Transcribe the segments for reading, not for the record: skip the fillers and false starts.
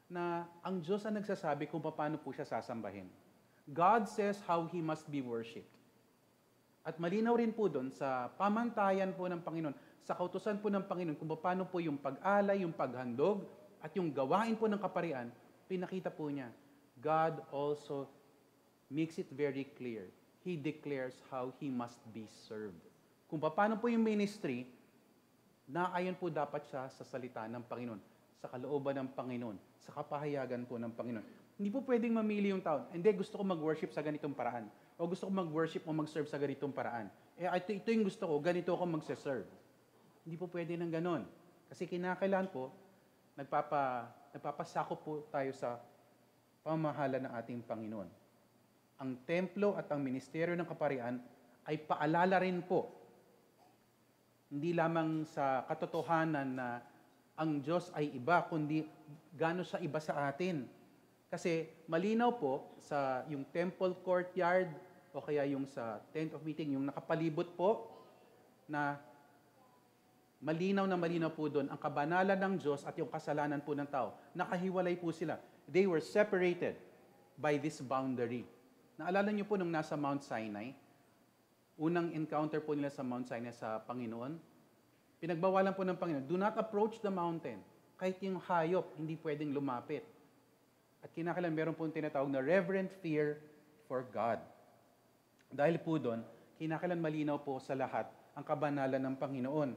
na ang Diyos ang nagsasabi kung paano po siya sasambahin. God says how He must be worshipped. At malinaw rin po doon sa pamantayan po ng Panginoon, sa kautusan po ng Panginoon, kung paano po yung pag-alay, yung paghandog, at yung gawain po ng kaparian, pinakita po niya. God also makes it very clear. He declares how He must be served. Kung paano po yung ministry, naayon po dapat siya sa salita ng Panginoon, sa kalooban ng Panginoon, sa kapahayagan po ng Panginoon. Hindi po pwedeng mamili yung tao. Hindi, gusto ko mag-worship sa ganitong paraan. O gusto ko mag-worship o mag-serve sa ganitong paraan. Ito yung gusto ko, ganito ako mag-serve. Hindi po pwede ng ganon. Kasi kinakailangan po, nagpapasakop po tayo sa pamahala ng ating Panginoon. Ang templo at ang ministeryo ng kaparian ay paalala rin po. Hindi lamang sa katotohanan na ang Diyos ay iba, kundi gaano siya iba sa atin. Kasi malinaw po sa yung temple courtyard o kaya yung sa tent of meeting, yung nakapalibot po na malinaw po doon ang kabanalan ng Diyos at yung kasalanan po ng tao. Nakahiwalay po sila. They were separated by this boundary. Naalala niyo po nung nasa Mount Sinai, unang encounter po nila sa Mount Sinai sa Panginoon, pinagbawalan po ng Panginoon, do not approach the mountain. Kahit yung hayop, hindi pwedeng lumapit. At kinakailangan meron po tinatawag na reverent fear for God. Dahil po doon, kinakailangan malinaw po sa lahat ang kabanalan ng Panginoon.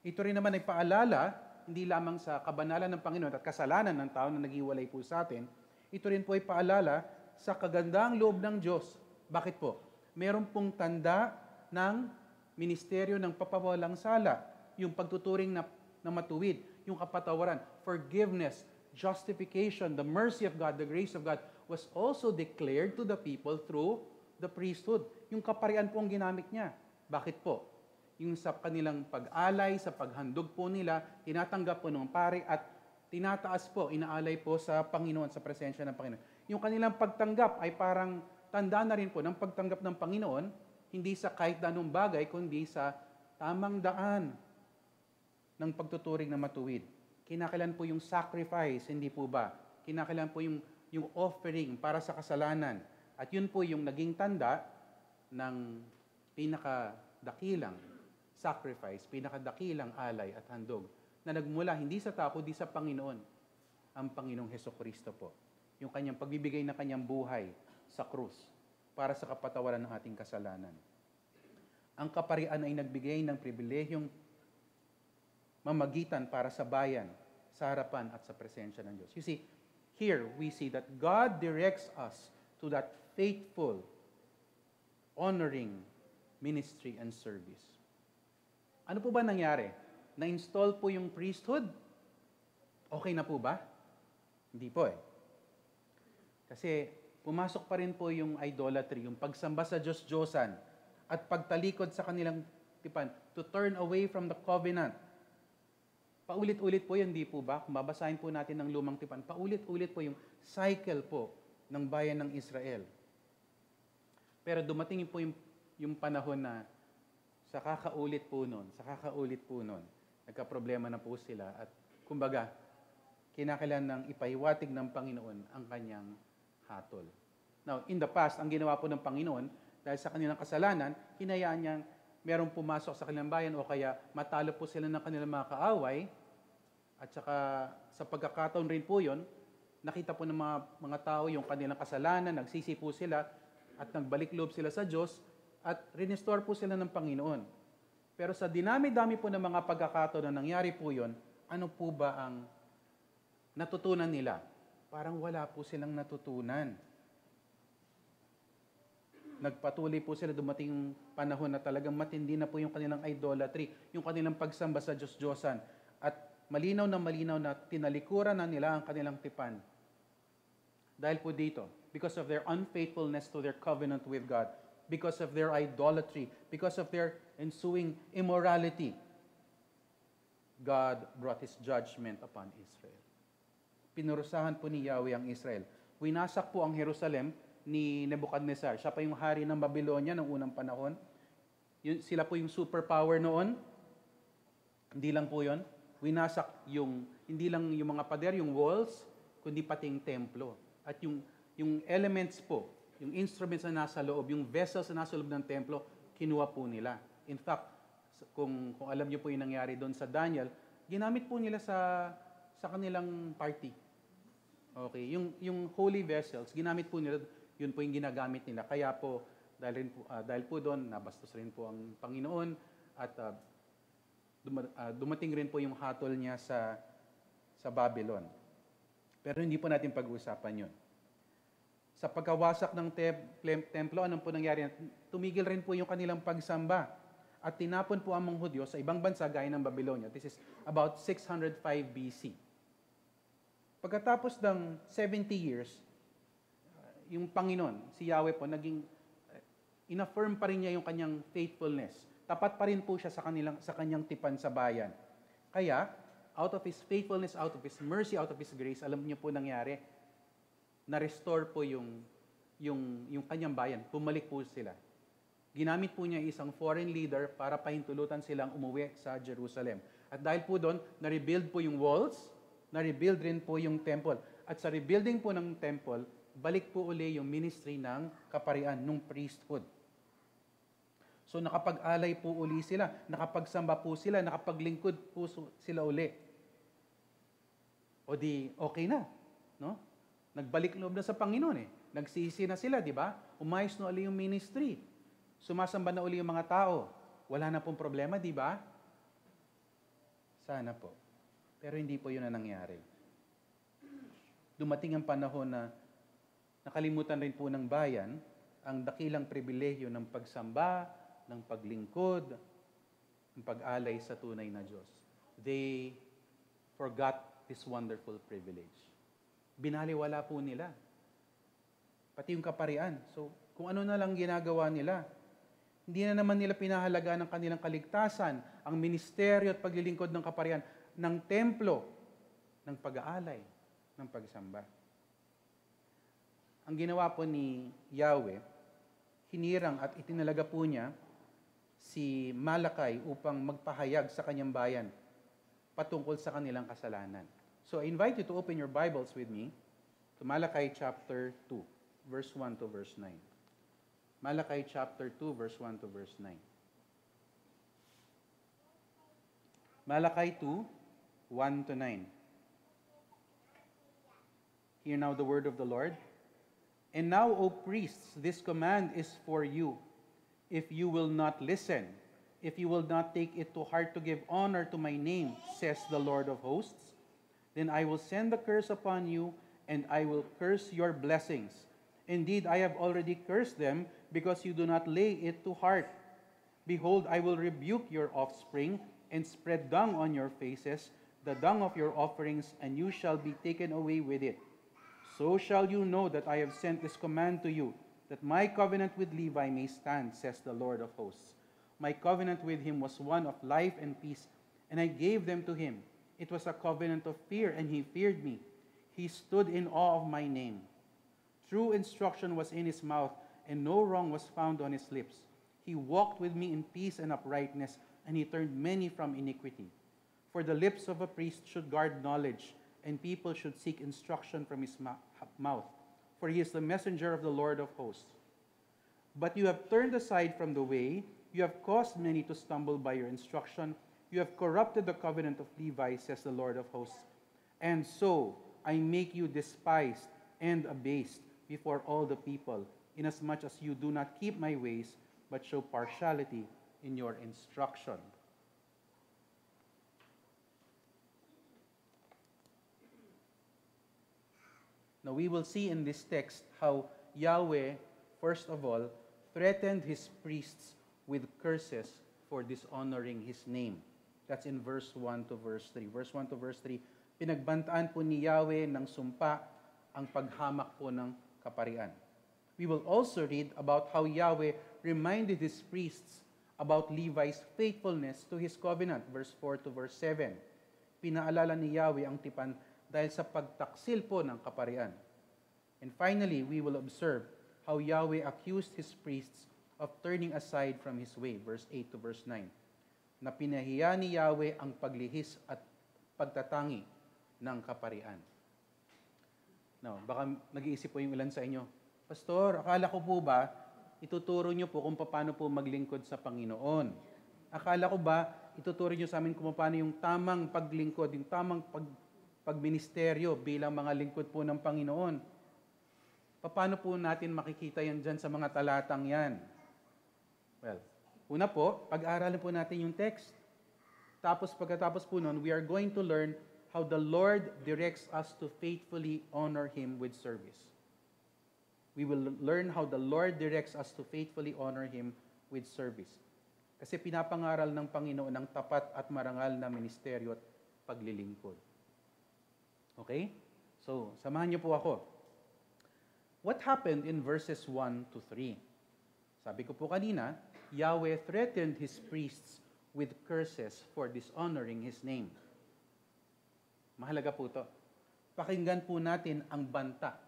Ito rin naman ay paalala, hindi lamang sa kabanalan ng Panginoon at kasalanan ng tao na naghiwalay po sa atin, ito rin po ay paalala sa kagandaang loob ng Diyos. Bakit po? Meron pong tanda ng ministeryo ng papawalang sala, yung pagtuturing na matuwid, yung kapatawaran, forgiveness, justification, the mercy of God, the grace of God was also declared to the people through the priesthood. Yung kaparian po ang ginamit niya. Bakit po? Yung sa kanilang pag-alay, sa paghandog po nila, tinatanggap po ng pare at tinataas po, inaalay po sa Panginoon, sa presensya ng Panginoon. Yung kanilang pagtanggap ay parang tanda na rin po ng pagtanggap ng Panginoon, hindi sa kahit anong bagay, kundi sa tamang daan ng pagtuturing na matuwid. Kinakailan po yung sacrifice, hindi po ba? Kinakailan po yung offering para sa kasalanan. At yun po yung naging tanda ng pinakadakilang sacrifice, pinakadakilang alay at handog na nagmula hindi sa tao, kundi sa Panginoon, ang Panginoong Hesukristo po. Yung kanyang pagbibigay na kanyang buhay sa krus para sa kapatawaran ng ating kasalanan. Ang kaparian ay nagbigay ng pribilehiyong mamagitan para sa bayan, sa harapan at sa presensya ng Diyos. You see, here we see that God directs us to that faithful, honoring ministry and service. Ano po ba nangyari? Na-install po yung priesthood? Okay na po ba? Hindi po eh. Kasi pumasok pa rin po yung idolatry, yung pagsamba sa Diyos-Diyosan at pagtalikod sa kanilang tipan to turn away from the covenant. Paulit-ulit po yan, di po ba? Kung babasahin po natin ng lumang tipan, paulit-ulit po yung cycle po ng bayan ng Israel. Pero dumating po yung panahon na sa kakaulit po nun, nagka-problema na po sila at kumbaga, kinakailangan ng ipahiwatig ng Panginoon ang kanyang hatol. Now, in the past, ang ginawa po ng Panginoon, dahil sa kanilang kasalanan, hinayaan niyang merong pumasok sa kanilang bayan o kaya matalo po sila ng kanilang mga kaaway at saka sa pagkakataon rin po yun, nakita po ng mga tao yung kanilang kasalanan, nagsisi po sila at nagbalik loob sila sa Diyos at rinestore po sila ng Panginoon. Pero sa dinami-dami po ng mga pagkakataon na nangyari po yun, ano po ba ang natutunan nila? Parang wala po silang natutunan. Nagpatuloy po sila, dumating yung panahon na talagang matindi na po yung kanilang idolatry, yung kanilang pagsamba sa Diyos-Diyosan. At malinaw na tinalikuran na nila ang kanilang tipan. Dahil po dito, because of their unfaithfulness to their covenant with God, because of their idolatry, because of their ensuing immorality, God brought His judgment upon Israel. Pinurusahan po ni Yahweh ang Israel. Winasak po ang Jerusalem ni Nebuchadnezzar. Siya pa yung hari ng Babylonia ng unang panahon. Sila po yung superpower noon. Hindi lang po yun. Winasak hindi lang yung mga pader, yung walls, kundi pati yung templo. At yung elements po, yung instruments na nasa loob, yung vessels na nasa loob ng templo, kinuha po nila. In fact, kung alam niyo po yung nangyari doon sa Daniel, ginamit po nila sa kanilang party. Okay, yung holy vessels, ginamit po nila, yun po yung ginagamit nila. Kaya po, dahil po doon, nabastos rin po ang Panginoon at dumating rin po yung hatol niya sa Babylon. Pero hindi po natin pag-uusapan yun. Sa pagkawasak ng templo, anong po nangyari? Tumigil rin po yung kanilang pagsamba at tinapon po ang mga Hudyo sa ibang bansa gaya ng Babylonia. This is about 605 BC. Pagkatapos ng 70 years, yung Panginoon, si Yahweh po, inaffirm pa rin niya yung kanyang faithfulness. Tapat pa rin po siya sa kanyang tipan sa bayan. Kaya, out of His faithfulness, out of His mercy, out of His grace, alam niyo po nangyari, na-restore po yung kanyang bayan. Bumalik po sila. Ginamit po niya isang foreign leader para pahintulutan silang umuwi sa Jerusalem. At dahil po doon, na-rebuild po yung walls, na-rebuild rin po yung temple. At sa rebuilding po ng temple, balik po uli yung ministry ng kaparian, ng priesthood. So nakapag-alay po uli sila, nakapagsamba po sila, nakapaglingkod po sila uli. O di, okay na. No? Nagbalik loob na sa Panginoon eh. Nagsisi na sila, di ba? Umayos na uli yung ministry. Sumasamba na uli yung mga tao. Wala na pong problema, di ba? Sana po. Pero hindi po yun na nangyari. Dumating ang panahon na nakalimutan rin po ng bayan ang dakilang pribilehyo ng pagsamba, ng paglingkod, ng pag-alay sa tunay na Diyos. They forgot this wonderful privilege. Binaliwala po nila. Pati yung kaparian. So, kung ano na lang ginagawa nila, hindi na naman nila pinahalaga ng kanilang kaligtasan, ang ministeryo at paglilingkod ng kaparian, ng templo, ng pag-aalay, ng pagsamba. Ang ginawa po ni Yahweh, hinirang at itinalaga po niya si Malakay upang magpahayag sa kanyang bayan patungkol sa kanilang kasalanan. So I invite you to open your Bibles with me to Malachi chapter 2, verse 1 to verse 9. Malachi chapter 2, verse 1 to verse 9. Malachi 2, 1 to 9. Hear now the word of the Lord. And now, O priests, this command is for you. If you will not listen, if you will not take it to heart to give honor to my name, says the Lord of hosts, then I will send a curse upon you, and I will curse your blessings. Indeed, I have already cursed them, because you do not lay it to heart. Behold, I will rebuke your offspring, and spread dung on your faces, the dung of your offerings, and you shall be taken away with it. So shall you know that I have sent this command to you, that my covenant with Levi may stand, says the Lord of hosts. My covenant with him was one of life and peace, and I gave them to him. It was a covenant of fear, and he feared me. He stood in awe of my name. True instruction was in his mouth, and no wrong was found on his lips. He walked with me in peace and uprightness, and he turned many from iniquity. For the lips of a priest should guard knowledge, and people should seek instruction from his mouth. For he is the messenger of the Lord of hosts. But you have turned aside from the way, you have caused many to stumble by your instruction, you have corrupted the covenant of Levi, says the Lord of hosts. And so I make you despised and abased before all the people, inasmuch as you do not keep my ways, but show partiality in your instruction. Now we will see in this text how Yahweh, first of all, threatened his priests with curses for dishonoring his name. That's in verse 1 to verse 3. Verse 1 to verse 3, pinagbantaan po ni Yahweh ng sumpa ang paghamak po ng kaparian. We will also read about how Yahweh reminded his priests about Levi's faithfulness to his covenant. Verse 4 to verse 7. Pinaalala ni Yahweh ang tipan dahil sa pagtaksil po ng kaparian. And finally, we will observe how Yahweh accused his priests of turning aside from his way. Verse 8 to verse 9. Na pinahiya ni Yahweh ang paglihis at pagtatangi ng kaparian. No, baka nag-iisip po yung ilan sa inyo, Pastor, akala ko po ba, ituturo niyo po kung paano po maglingkod sa Panginoon. Akala ko ba, ituturo niyo sa amin kung paano yung tamang paglingkod, yung tamang pagministeryo bilang mga lingkod po ng Panginoon. Paano po natin makikita yan dyan sa mga talatang yan? Well, una po, pag-aaralan po natin yung text. Tapos pagkatapos po nun, we are going to learn how the Lord directs us to faithfully honor Him with service. We will learn how the Lord directs us to faithfully honor Him with service. Kasi pinapangaral ng Panginoon ng tapat at marangal na ministeryo at paglilingkod. Okay? So, samahan niyo po ako. What happened in verses 1 to 3? Sabi ko po kanina, Yahweh threatened His priests with curses for dishonoring His name. Mahalaga po ito. Pakinggan po natin ang banta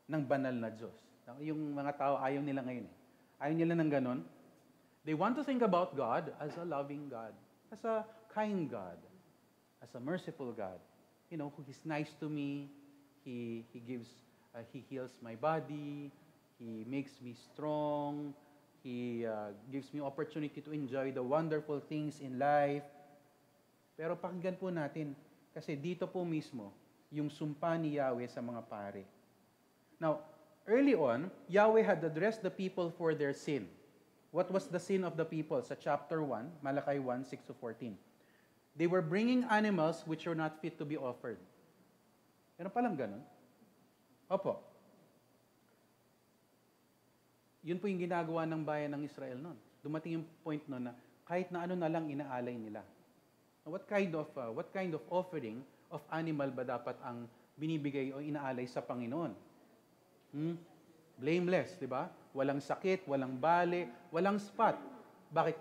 ng banal na Diyos. Yung mga tao ayaw nila ngayon. Ayaw nila ng ganon. They want to think about God as a loving God, as a kind God, as a merciful God. You know, who is nice to me, He heals my body, He makes me strong, He gives me opportunity to enjoy the wonderful things in life. Pero pakinggan po natin, kasi dito po mismo, yung sumpa ni Yahweh sa mga pare. Now, early on, Yahweh had addressed the people for their sin. What was the sin of the people? Sa chapter 1, Malachi 1, 6-14. They were bringing animals which were not fit to be offered. Meron palang ganun? Opo. Yun po yung ginagawa ng bayan ng Israel noon. Dumating yung point noon na kahit na ano na lang inaalay nila. What kind of offering of animal ba dapat ang binibigay o inaalay sa Panginoon? Blameless, di ba? Walang sakit, walang bale, walang spot. Bakit?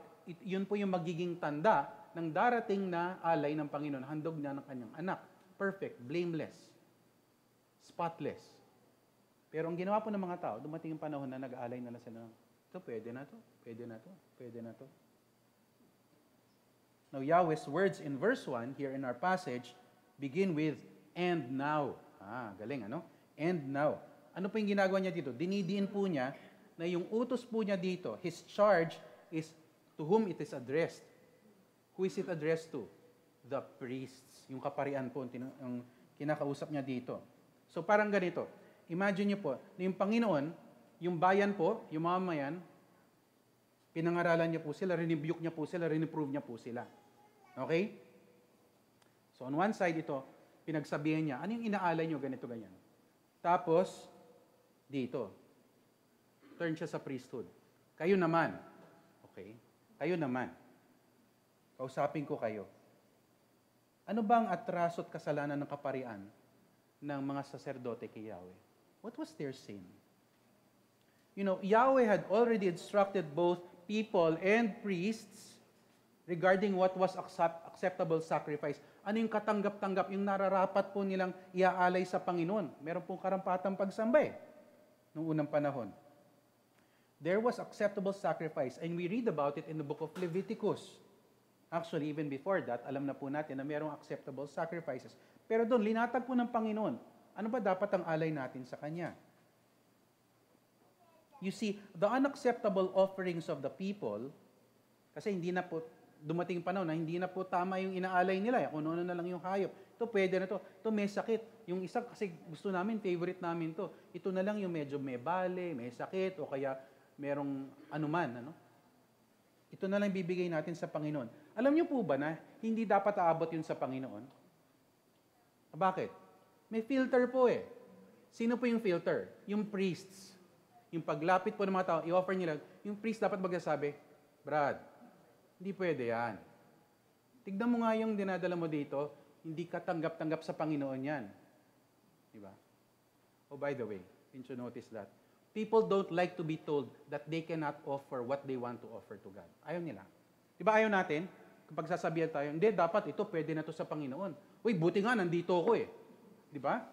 Yun po yung magiging tanda ng darating na alay ng Panginoon. Handog niya ng kanyang anak. Perfect, blameless, spotless. Pero ang ginawa po ng mga tao, dumating yung panahon na nag-aalay na sila. Ito, pwede na to, pwede na to, pwede na to. Now, Yahweh's words in verse 1, here in our passage, begin with, and now. Galing, ano? And now. Ano po yung ginagawa niya dito? Dinidiin po niya na yung utos po niya dito, His charge is to whom it is addressed. Who is it addressed to? The priests. Yung kaparian po, yung kinakausap niya dito. So parang ganito. Imagine niyo po, na yung Panginoon, yung bayan po, yung mamamayan, pinangaralan niya po sila, rinibuke niya po sila, riniprove niya po sila. Okay? So on one side ito, pinagsabihan niya, ano yung inaalay niyo, ganito, ganyan. Tapos, dito, turn siya sa priesthood. Kayo naman, okay? Kayo naman, kausapin ko kayo. Ano bang atraso at kasalanan ng kaparian ng mga saserdote kay Yahweh? What was their sin? You know, Yahweh had already instructed both people and priests regarding what was acceptable sacrifice. Ano yung katanggap-tanggap, yung nararapat po nilang iaalay sa Panginoon. Meron pong karampatang pagsamba noong unang panahon. There was acceptable sacrifice, and we read about it in the book of Leviticus. Actually, even before that, alam na po natin na merong acceptable sacrifices. Pero doon, linatag po ng Panginoon, ano ba dapat ang alay natin sa Kanya? You see, the unacceptable offerings of the people, kasi hindi na po, dumating panahon na hindi na po tama yung inaalay nila. Kung ano na lang yung hayop. Ito, pwede na to. Ito, may sakit. Yung isa, kasi gusto namin, favorite namin to. Ito na lang yung medyo may bale, may sakit, o kaya merong anuman. Ano? Ito na lang bibigay natin sa Panginoon. Alam niyo po ba na hindi dapat aabot yun sa Panginoon? Bakit? May filter po eh. Sino po yung filter? Yung priests. Yung paglapit po ng mga tao, i-offer nila, yung priest dapat magsasabi, Brad, hindi pwede yan. Tignan mo nga yung dinadala mo dito, hindi ka tanggap-tanggap sa Panginoon yan. Diba? Oh, by the way, didn't you notice that? People don't like to be told that they cannot offer what they want to offer to God. Ayaw nila. Diba ayaw natin? Kapag sasabihan tayo, hindi, dapat ito, pwede na to sa Panginoon. Uy, buti nga, nandito ako eh. Diba?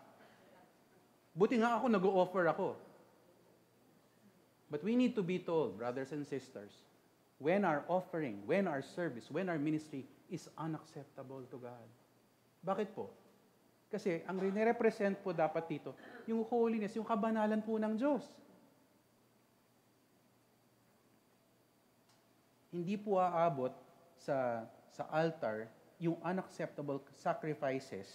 Buti nga ako, nag-o-offer ako. But we need to be told, brothers and sisters, when our offering, when our service, when our ministry is unacceptable to God. Bakit po? Kasi ang rinirepresent po dapat dito, yung holiness, yung kabanalan po ng Diyos. Hindi po aabot sa altar yung unacceptable sacrifices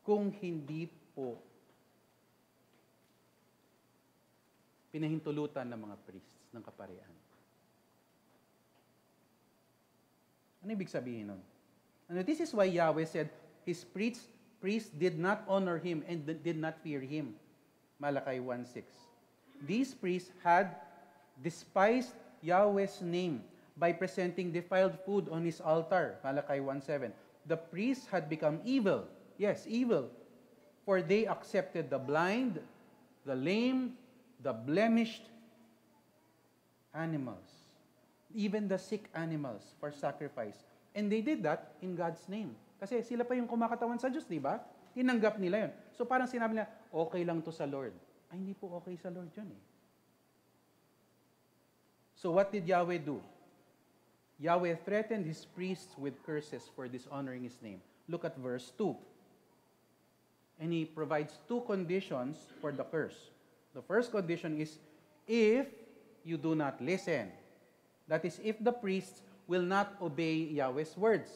kung hindi po pinahintulutan ng mga priests ng kaparian. Ano ibig sabihin nun? And this is why Yahweh said, His priests did not honor Him and did not fear Him. Malachi 1:6. These priests had despised Yahweh's name by presenting defiled food on His altar. Malachi 1:7. The priests had become evil. Yes, evil. For they accepted the blind, the lame, the blemished animals, even the sick animals for sacrifice. And they did that in God's name. Kasi sila pa yung kumakatawan sa Diyos, di ba? Tinanggap nila yun. So parang sinabi nila, okay lang to sa Lord. Ay, hindi po okay sa Lord yun eh. So what did Yahweh do? Yahweh threatened His priests with curses for dishonoring His name. Look at verse 2. And He provides two conditions for the curse. The first condition is, if you do not listen. That is, if the priests will not obey Yahweh's words.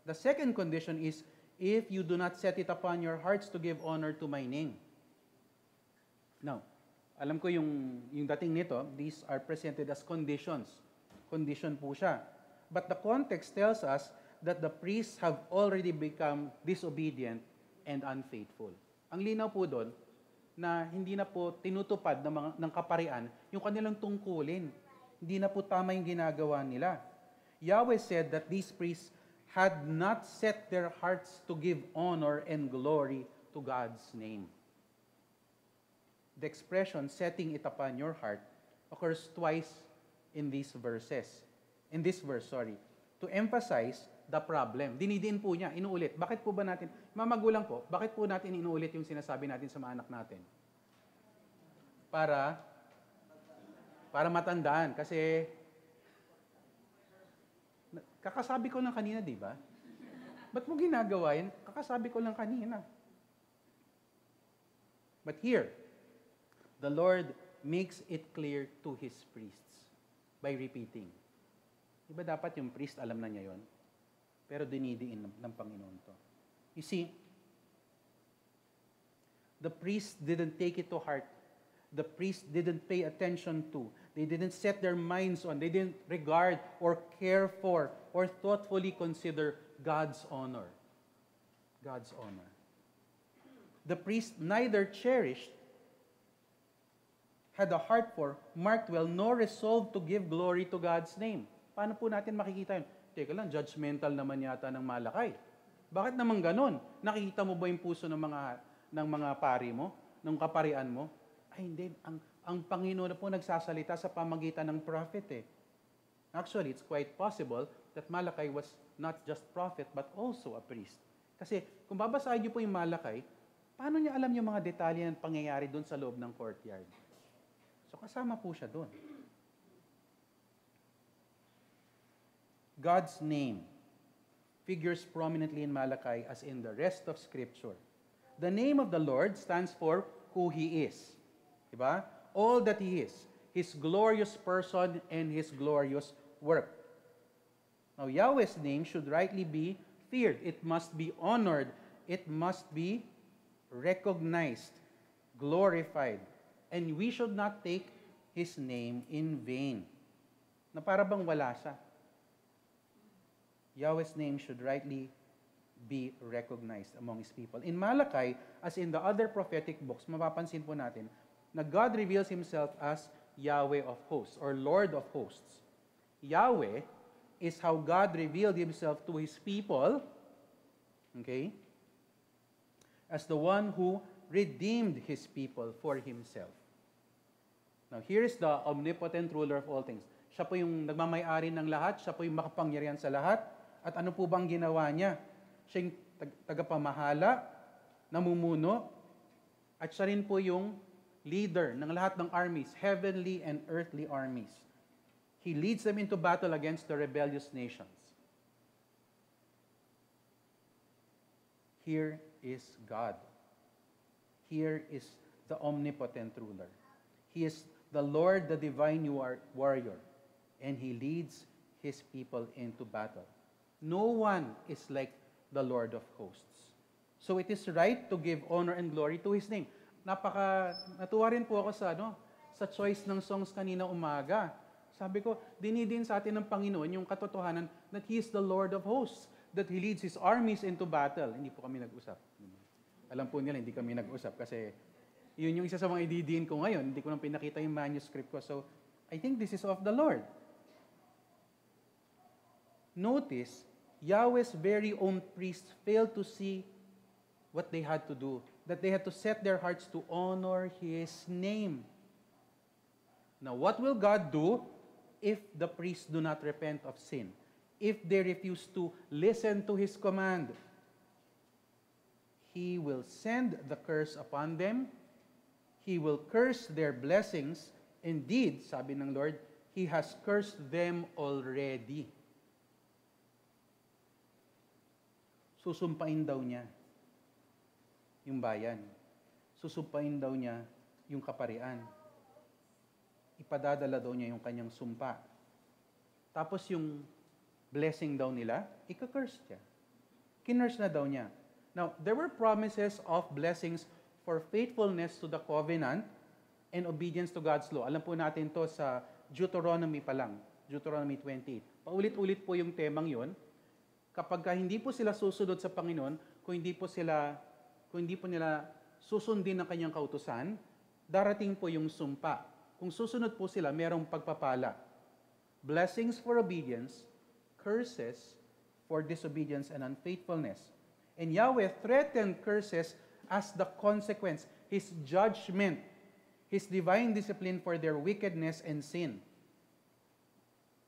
The second condition is, if you do not set it upon your hearts to give honor to my name. Now, alam ko yung dating nito, these are presented as conditions. Condition po siya. But the context tells us that the priests have already become disobedient and unfaithful. Ang linaw po doon, na hindi na po tinutupad ng kaparian yung kanilang tungkulin. Hindi na po tama yung ginagawa nila. Yahweh said that these priests had not set their hearts to give honor and glory to God's name. The expression, setting it upon your heart, occurs twice in these verses. In this verse, to emphasize the problem. Dinidiin po niya, inuulit. Bakit po ba natin, mamagulang po, bakit po natin inuulit yung sinasabi natin sa mga anak natin? Para matandaan. Kasi, kakasabi ko lang kanina, di ba? Ba't mo ginagawa yan? Kakasabi ko lang kanina. But here, the Lord makes it clear to His priests by repeating. Di ba dapat yung priest, alam na niya yon? Pero dinidiin ng Panginoon to. You see, the priest didn't take it to heart. The priest didn't pay attention to. They didn't set their minds on. They didn't regard or care for or thoughtfully consider God's honor. God's honor. The priest neither cherished, had a heart for, marked well, nor resolved to give glory to God's name. Paano po natin makikita yun? Teka lang, judgmental naman yata ng Malakay. Bakit naman ganon? Nakikita mo ba yung puso ng mga pari mo, ng kaparian mo? Ay hindi, ang Panginoon na po nagsasalita sa pamagitan ng prophet eh. Actually, it's quite possible that Malakay was not just prophet but also a priest. Kasi kung babasahin niyo po yung Malakay, paano niya alam yung mga detalye ng pangyayari doon sa loob ng courtyard? So kasama po siya doon. God's name figures prominently in Malachi as in the rest of Scripture. The name of the Lord stands for who He is. Diba? All that He is. His glorious person and His glorious work. Now, Yahweh's name should rightly be feared. It must be honored. It must be recognized, glorified. And we should not take His name in vain. Na para bang wala siya. Yahweh's name should rightly be recognized among His people. In Malachi, as in the other prophetic books, mapapansin po natin na God reveals Himself as Yahweh of hosts or Lord of hosts. Yahweh is how God revealed Himself to His people, okay, as the one who redeemed His people for Himself. Now, here is the omnipotent ruler of all things. Siya po yung nagmamay-ari ng lahat, siya po yung makapangyarihan sa lahat. At ano po bang ginawa niya? Siya yung tagapamahala, namumuno, at siya rin po yung leader ng lahat ng armies, heavenly and earthly armies. He leads them into battle against the rebellious nations. Here is God. Here is the omnipotent ruler. He is the Lord, the divine warrior, and He leads His people into battle. No one is like the Lord of hosts. So it is right to give honor and glory to His name. Natuwa rin po ako sa choice ng songs kanina umaga. Sabi ko, dinidin sa atin ng Panginoon yung katotohanan that He is the Lord of hosts, that He leads His armies into battle. Hindi po kami nag-usap. Alam po nila, hindi kami nag-usap kasi yun yung isa sa mga ididiin ko ngayon. Hindi ko nang pinakita yung manuscript ko. So, I think this is of the Lord. Notice, Yahweh's very own priests failed to see what they had to do. That they had to set their hearts to honor His name. Now, what will God do if the priests do not repent of sin? If they refuse to listen to His command? He will send the curse upon them. He will curse their blessings. Indeed, sabi ng Lord, He has cursed them already. Susumpain daw niya yung bayan. Susumpain daw niya yung kaparian. Ipadadala daw niya yung kanyang sumpa. Tapos yung blessing daw nila, ika-curse niya. Kinurse na daw niya. Now, there were promises of blessings for faithfulness to the covenant and obedience to God's law. Alam po natin to sa Deuteronomy pa lang, Deuteronomy 28. Paulit-ulit po yung temang yon. Kapag hindi po sila susunod sa Panginoon, kung hindi po nila susundin ang kanyang kautusan, darating po yung sumpa. Kung susunod po sila, merong pagpapala. Blessings for obedience, curses for disobedience and unfaithfulness. And Yahweh threatened curses as the consequence, His judgment, His divine discipline for their wickedness and sin.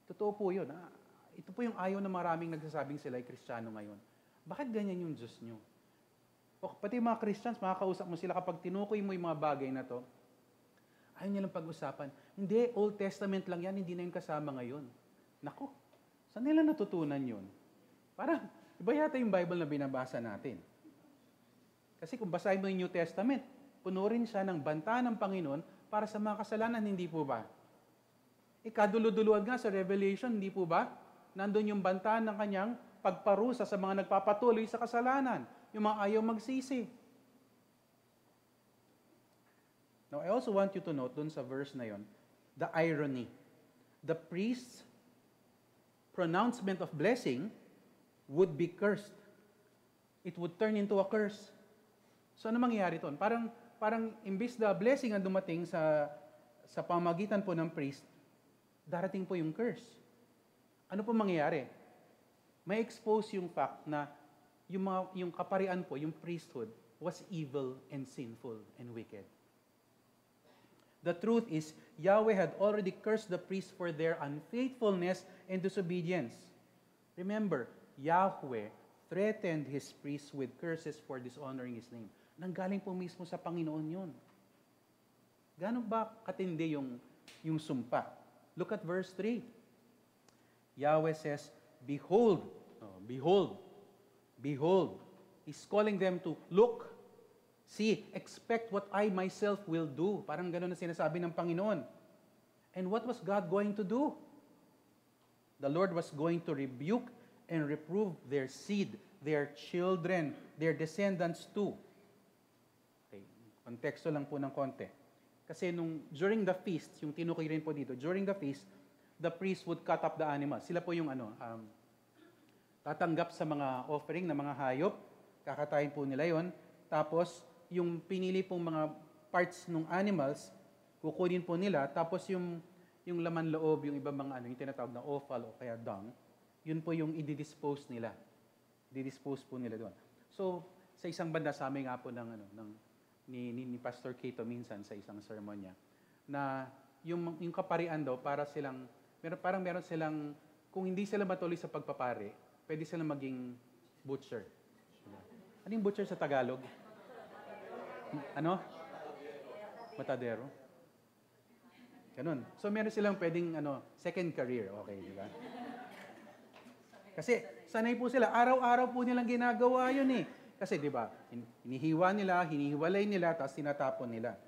Totoo po yun. Ito po yung ayaw na maraming nagsasabing sila ay Kristiyano ngayon. Bakit ganyan yung Diyos nyo? Pati mga Christians, makakausap mo sila kapag tinukoy mo yung mga bagay na to, ayaw nilang pag-usapan. Hindi, Old Testament lang yan, hindi na yung kasama ngayon. Nako, saan nila natutunan yun? Parang, iba yata yung Bible na binabasa natin. Kasi kung basahin mo yung New Testament, puno rin siya ng banta ng Panginoon para sa mga kasalanan, hindi po ba? Kaduluduluan nga sa Revelation, hindi po ba? Nandun yung banta ng kanyang pagparusa sa mga nagpapatuloy sa kasalanan, yung mga ayaw magsisi. Now, I also want you to note dun sa verse na yon, the irony. The priest's pronouncement of blessing would be cursed. It would turn into a curse. So, ano mangyayari doon? Parang imbis na blessing ang dumating sa pamagitan po ng priest, darating po yung curse. Ano po mangyayari? May expose yung fact na yung kaparian po, yung priesthood, was evil and sinful and wicked. The truth is, Yahweh had already cursed the priests for their unfaithfulness and disobedience. Remember, Yahweh threatened His priests with curses for dishonoring His name. Nanggaling po mismo sa Panginoon yun. Gaano ba katindi yung sumpa? Look at verse 3. Yahweh says, behold, He's calling them to look, see, expect what I myself will do. Parang gano'n na sinasabi ng Panginoon. And what was God going to do? The Lord was going to rebuke and reprove their seed, their children, their descendants too. Okay, konteksto lang po ng konti. Kasi during the feast, yung tinukoy rin po dito, during the feast, the priest would cut up the animal. Sila po yung tatanggap sa mga offering na mga hayop, kakatayin po nila yon. Tapos, yung pinili pong mga parts ng animals, kukunin po nila. Tapos, yung laman loob, yung ibang mga yung tinatawag na offal o kaya dung, yun po yung i-dispose nila. I-dispose po nila doon. So, sa isang banda, sa amin nga po ni Pastor Cato minsan sa isang sermon niya, na yung kaparian daw, parang meron silang, kung hindi sila matuloy sa pagpapari, pwede silang maging butcher. Ano yung butcher sa Tagalog? Ano? Matadero. Ganun. So, meron silang pwedeng second career. Okay, di ba? Kasi, sanay po sila. Araw-araw po nilang ginagawa yun eh. Kasi di ba, hinihiwa nila, hinihiwalay nila, tapos tinatapon nila.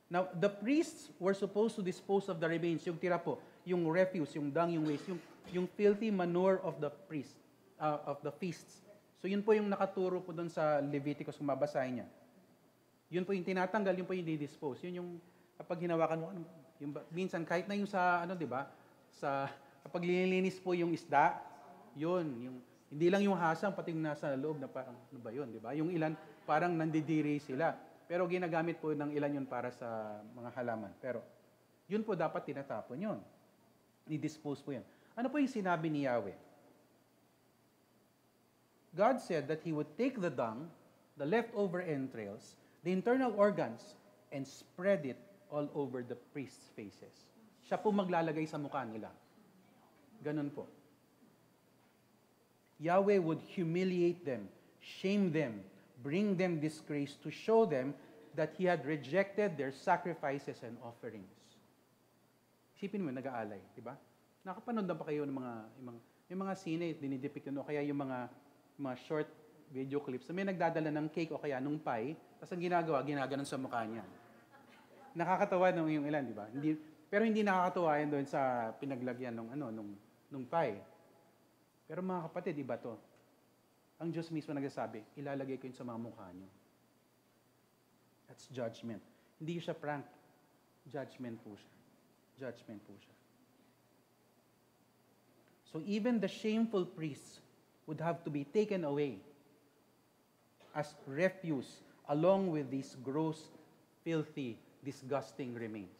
Now, the priests were supposed to dispose of the remains, yung tira po, yung refuse, yung dung, yung waste, yung filthy manure of the priest, of the feasts. So yun po yung nakaturo po doon sa Leviticus kung mabasahin niya. Yun po yung tinatanggal, yun po yung di-dispose. Yun yung kapag hinawakan mo, yung, minsan kahit na yung sa, di ba, sa, kapag linilinis po yung isda, yun, yung, hindi lang yung hasang, pati yung nasa loob na parang, ano ba yun, di ba? Yung ilan, parang nandidiri sila. Pero ginagamit po ng ilan yun para sa mga halaman. Pero, yun po dapat tinatapon yun. Ni-dispose po yun. Ano po yung sinabi ni Yahweh? God said that He would take the dung, the leftover entrails, the internal organs, and spread it all over the priest's faces. Siya po maglalagay sa mukha nila. Ganun po. Yahweh would humiliate them, shame them, bring them disgrace to show them that He had rejected their sacrifices and offerings. Isipin mo, nag-aalay, di ba? Nakapanood na ba kayo ng yung mga sine, dinidepict yun, o kaya yung mga short video clips na may nagdadala ng cake o kaya nung pie, tapos ang ginaganon sa mukha niya. Nakakatawa nung yung ilan, di ba? Pero hindi nakakatawa yan doon sa pinaglagyan nung pie. Pero mga kapatid, iba to. Ang Diyos mismo nagsasabi, ilalagay ko yun sa mga mukha niyo. That's judgment. Hindi siya prank. Judgment po siya. Judgment po siya. So even the shameful priests would have to be taken away as refuse along with these gross, filthy, disgusting remains.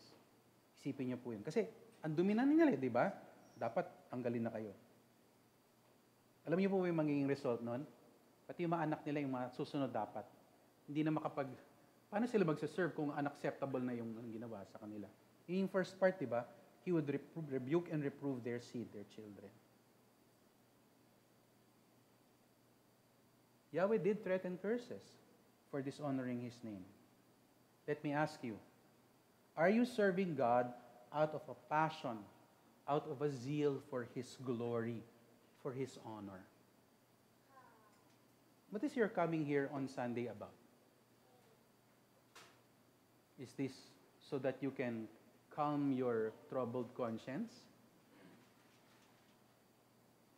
Isipin niyo po yun. Kasi ang dumi na nila, di ba? Dapat tanggalin na kayo. Alam niyo po yung magiging result nun? Pati yung mga anak nila, yung mga susunod dapat. Hindi na paano sila magsaserve kung unacceptable na yung ginawa sa kanila? Yung first part, di ba? He would rebuke and reprove their seed, their children. Yahweh did threaten curses for dishonoring His name. Let me ask you, are you serving God out of a passion, out of a zeal for His glory, for His honor? What is your coming here on Sunday about? Is this so that you can calm your troubled conscience?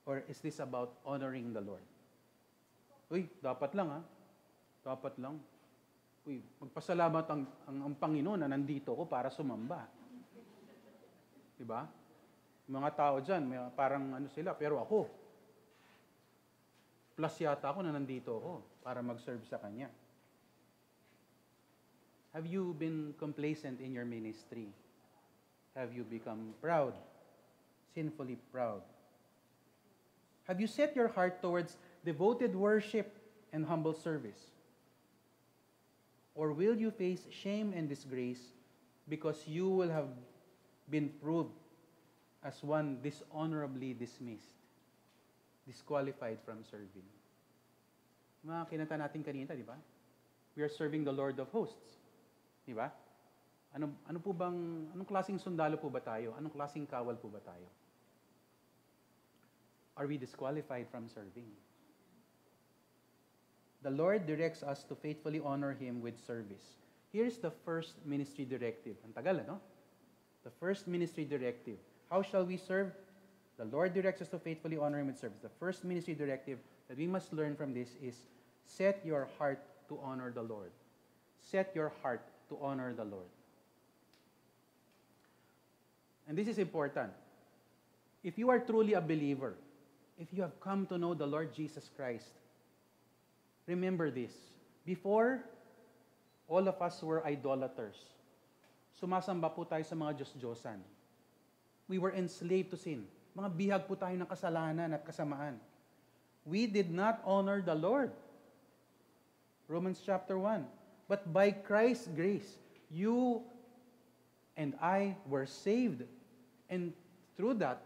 Or is this about honoring the Lord? Uy, dapat lang ha. Dapat lang. Uy, magpasalamat ang Panginoon na nandito ko para sumamba. Diba? Mga tao dyan, parang sila, pero ako, plus yata ako na nandito ako para mag-serve sa Kanya. Have you been complacent in your ministry? Have you become proud? Sinfully proud? Have you set your heart towards devoted worship and humble service? Or will you face shame and disgrace because you will have been proved as one dishonorably dismissed, disqualified from serving? Mga kinanta natin kanina, di ba? We are serving the Lord of hosts. Di ba? Anong klaseng sundalo po ba tayo? Anong klaseng kawal po ba tayo? Are we disqualified from serving? The Lord directs us to faithfully honor Him with service. Here's the first ministry directive. Ang tagal, ano? The first ministry directive. How shall we serve? The Lord directs us to faithfully honor Him with service. The first ministry directive that we must learn from this is set your heart to honor the Lord. Set your heart to honor the Lord. And this is important. If you are truly a believer, if you have come to know the Lord Jesus Christ, remember this. Before, all of us were idolaters. Sumasamba po tayo sa mga Diyos-Diyosan. We were enslaved to sin. Mga bihag po tayo ng kasalanan at kasamaan. We did not honor the Lord. Romans chapter 1. But by Christ's grace, you and I were saved. And through that,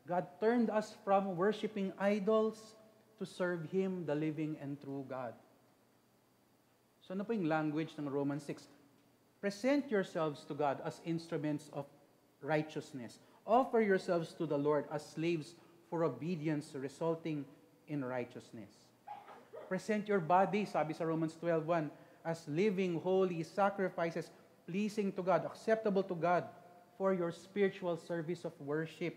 God turned us from worshiping idols to serve Him, the living and true God. So ano po yung language ng Romans 6? Present yourselves to God as instruments of righteousness. Offer yourselves to the Lord as slaves for obedience resulting in righteousness. present your body, sabi sa Romans 12:1, as living, holy sacrifices, pleasing to God, acceptable to God, for your spiritual service of worship.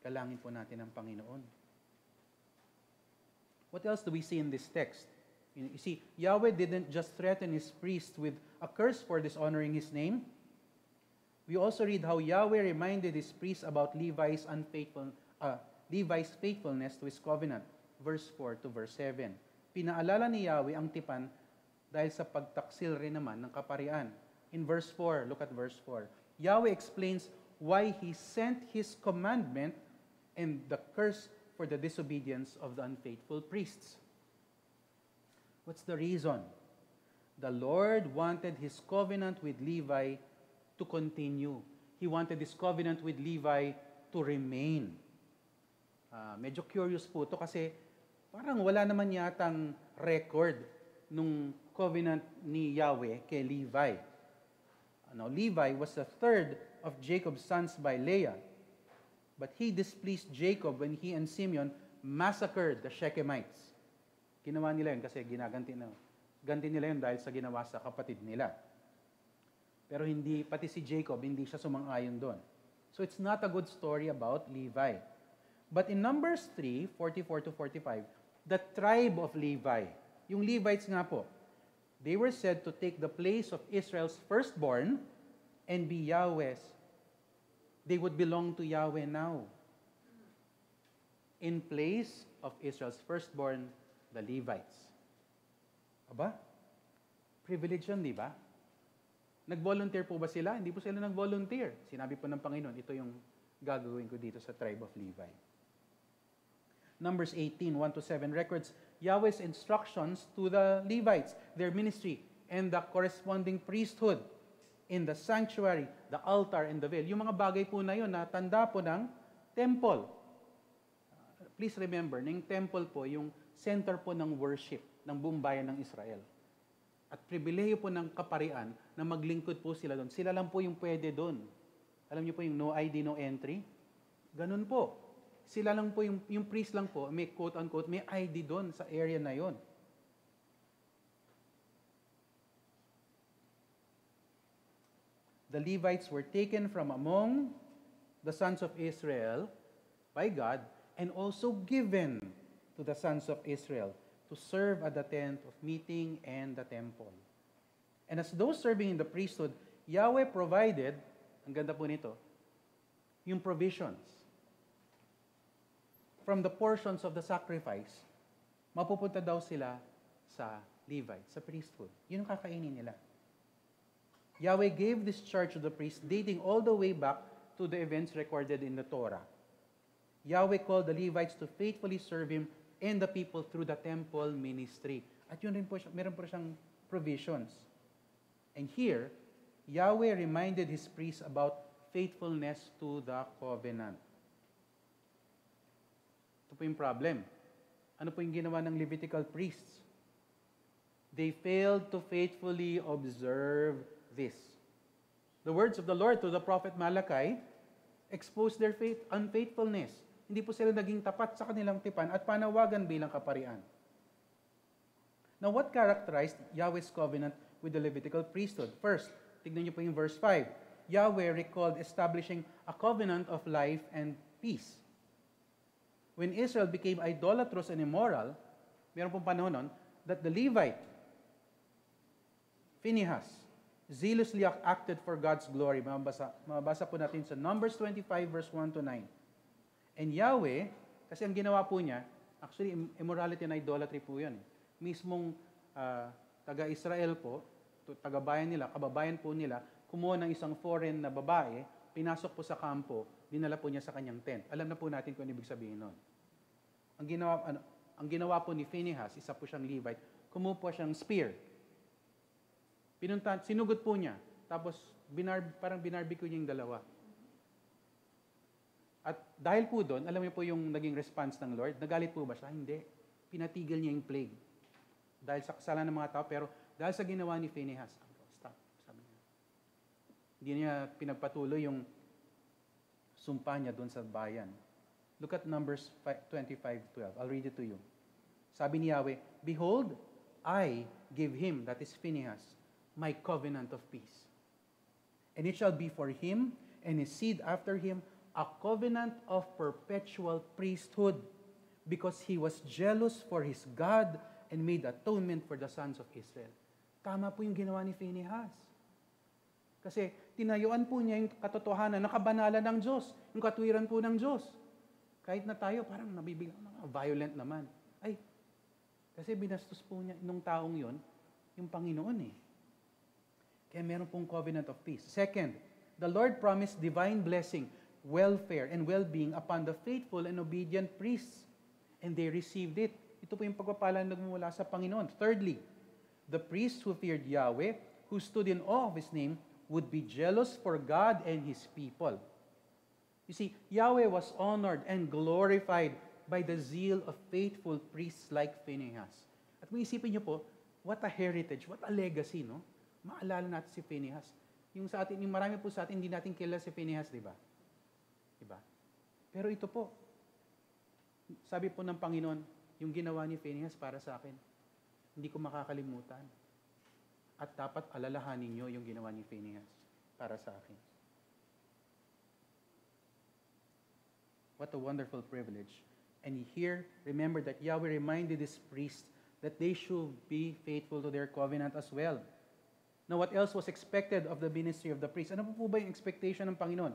Kalangin po natin ang Panginoon. What else do we see in this text? You see, Yahweh didn't just threaten His priest with a curse for dishonoring His name. We also read how Yahweh reminded His priest about Levi's faithfulness to His covenant. Verse 4 to verse 7. Pinaalala ni Yahweh ang tipan dahil sa pagtaksil rin naman ng kaparian. In verse 4, look at verse 4. Yahweh explains why He sent His commandment and the curse for the disobedience of the unfaithful priests. What's the reason? The Lord wanted His covenant with Levi to continue. He wanted His covenant with Levi to remain. Medyo curious po ito kasi parang wala naman yatang record nung covenant ni Yahweh kay Levi. Now, Levi was the third of Jacob's sons by Leah. But he displeased Jacob when he and Simeon massacred the Shechemites. Ginawa nila yun kasi ganti nila yun dahil sa ginawa sa kapatid nila. Pero pati si Jacob, hindi siya sumang-ayon doon. So it's not a good story about Levi. But in Numbers 3:44 to 45, the tribe of Levi, yung Levites nga po, they were said to take the place of Israel's firstborn and be Yahweh's. They would belong to Yahweh now. In place of Israel's firstborn, the Levites. Aba? Privilege yun, di ba? Nag-volunteer po ba sila? Hindi po sila nag-volunteer. Sinabi po ng Panginoon, ito yung gagawin ko dito sa tribe of Levi. Numbers 18:1 to 7 records Yahweh's instructions to the Levites, their ministry, and the corresponding priesthood in the sanctuary, the altar, and the veil. Yung mga bagay po na yun na tanda po ng temple. Please remember, yung temple po, yung center po ng worship ng buong bayan ng Israel. At pribilehiyo po ng kaparian na maglingkod po sila doon. Sila lang po yung pwede doon. Alam niyo po yung no ID, no entry? Ganun po. Sila lang po, yung priest lang po, may quote-unquote, may ID doon sa area na yon. The Levites were taken from among the sons of Israel by God and also given to the sons of Israel to serve at the tent of meeting and the temple. And as those serving in the priesthood, Yahweh provided, ang ganda po nito, yung provisions. From the portions of the sacrifice, mapupunta daw sila sa Levites, sa priesthood. Yun ang kakainin nila. Yahweh gave this charge to the priest dating all the way back to the events recorded in the Torah. Yahweh called the Levites to faithfully serve Him and the people through the temple ministry. At yun rin po siya, meron po siyang provisions. And here, Yahweh reminded His priests about faithfulness to the covenant. Ito po yung problem. Ano po yung ginawa ng Levitical priests? They failed to faithfully observe this. The words of the Lord to the prophet Malachi exposed their unfaithfulness. Hindi po sila naging tapat sa kanilang tipan at panawagan bilang kaparian. Now, what characterized Yahweh's covenant with the Levitical priesthood? First, tignan niyo po yung verse 5. Yahweh recalled establishing a covenant of life and peace. When Israel became idolatrous and immoral, meron pong panahon nun, that the Levite, Phinehas, zealously acted for God's glory. Mabasa po natin sa Numbers 25 verse 1 to 9. And Yahweh, kasi ang ginawa po niya, actually immorality and idolatry po yun. Mismong taga-Israel po, taga-bayan nila, kababayan po nila, kumuha ng isang foreign na babae, pinasok po sa kampo, dinala po niya sa kanyang tent. Alam na po natin kung ano ibig sabihin nun. Ang ginawa po ni Phinehas, isa po siyang Levite, kumuha po siyang spear. Sinugod po niya. Tapos, parang binarbecue niya yung dalawa. At dahil po doon, alam niyo po yung naging response ng Lord? Nagalit po ba siya? Hindi. Pinatigil niya yung plague. Dahil sa kasalanan ng mga tao, pero dahil sa ginawa ni Phinehas, stop, sabi niya. Hindi niya pinagpatuloy yung sumpa niya doon sa bayan. Look at Numbers 25:12. I'll read it to you. Sabi ni Yahweh, "Behold, I give him," that is Phinehas, "my covenant of peace. And it shall be for him and his seed after him a covenant of perpetual priesthood, because he was jealous for his God and made atonement for the sons of Israel." Tama po yung ginawa ni Phinehas. Kasi tinayuan po niya yung katotohanan, nakabanalan ng Diyos, yung katwiran po ng Diyos. Kahit na tayo, parang nabibigyan, violent naman. Ay, kasi binastos po niya, nung taong yon, yung Panginoon eh. Kaya meron pong covenant of peace. Second, the Lord promised divine blessing, welfare, and well-being upon the faithful and obedient priests. And they received it. Ito po yung pagpapala na nagmumula sa Panginoon. Thirdly, the priests who feared Yahweh, who stood in awe of His name, would be jealous for God and His people. You see, Yahweh was honored and glorified by the zeal of faithful priests like Phinehas. At kung isipin niyo po, what a heritage, what a legacy, no? Maalala natin si Phinehas. Yung sa atin, yung marami po sa atin, hindi natin kilala si Phinehas, di ba? Diba? Pero ito po, sabi po ng Panginoon, yung ginawa ni Phinehas para sa akin, hindi ko makakalimutan. At dapat alalahanin niyo yung ginawa ni Phinehas para sa akin. What a wonderful privilege. And here, remember that Yahweh reminded His priests that they should be faithful to their covenant as well. Now, what else was expected of the ministry of the priest? Ano po ba yung expectation ng Panginoon?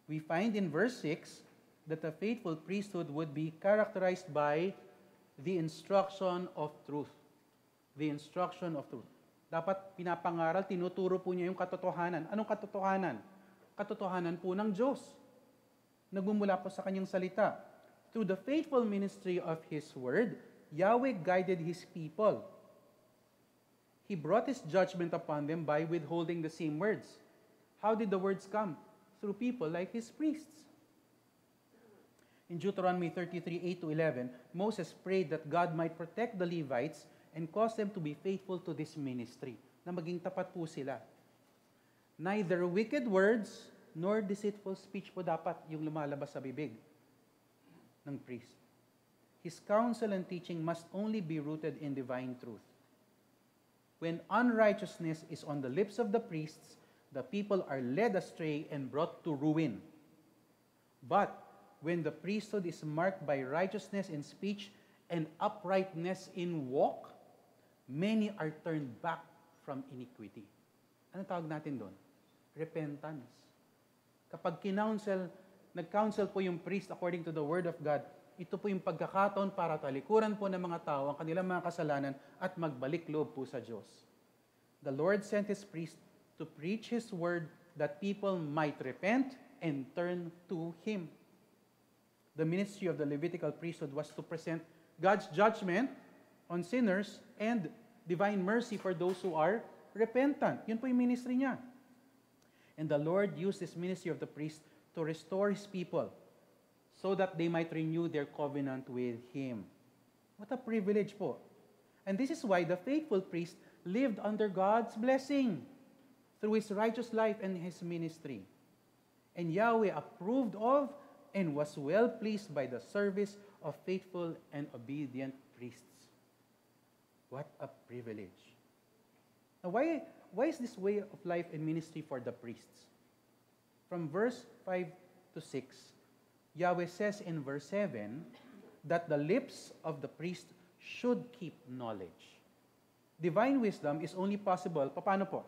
We find in verse 6 that the faithful priesthood would be characterized by the instruction of truth. The instruction of truth. Dapat pinapangaral, tinuturo po niya yung katotohanan. Anong katotohanan? Katotohanan po ng Diyos. Nagmumula po sa kanyang salita. Through the faithful ministry of His word, Yahweh guided His people. He brought His judgment upon them by withholding the same words. How did the words come? Through people like His priests. In Deuteronomy 33:8-11, Moses prayed that God might protect the Levites and cause them to be faithful to this ministry, na maging tapat po sila. Neither wicked words nor deceitful speech po dapat yung lumalabas sa bibig ng priest. His counsel and teaching must only be rooted in divine truth. When unrighteousness is on the lips of the priests, the people are led astray and brought to ruin. But when the priesthood is marked by righteousness in speech and uprightness in walk, many are turned back from iniquity. Ano tawag natin doon? Repentance. Kapag nag-counsel po yung priest according to the word of God, ito po yung pagkakataon para talikuran po ng mga tao ang kanilang mga kasalanan at magbalik loob po sa Diyos. The Lord sent His priest to preach His word that people might repent and turn to Him. The ministry of the Levitical priesthood was to present God's judgment on sinners and divine mercy for those who are repentant. Yun po yung ministry niya. And the Lord used this ministry of the priest to restore His people so that they might renew their covenant with Him. What a privilege po. And this is why the faithful priest lived under God's blessing through his righteous life and his ministry. And Yahweh approved of and was well pleased by the service of faithful and obedient priests. What a privilege. Now, why is this way of life and ministry for the priests? From verse 5 to 6, Yahweh says in verse 7 that the lips of the priest should keep knowledge. Divine wisdom is only possible, paano po?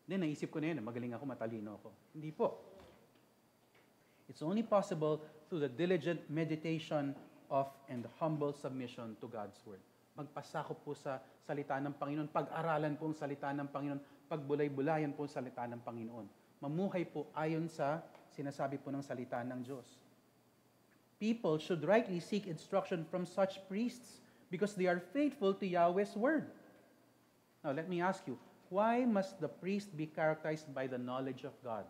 Hindi, naisip ko na yun, magaling ako, matalino ako. Hindi po. It's only possible through the diligent meditation of and humble submission to God's Word. Magpasakop po sa salita ng Panginoon, pag-aralan po ang salita ng Panginoon, pagbulay-bulayan po ang salita ng Panginoon. Mamuhay po ayon sa sinasabi po ng salita ng Diyos. People should rightly seek instruction from such priests because they are faithful to Yahweh's Word. Now, let me ask you, why must the priest be characterized by the knowledge of God?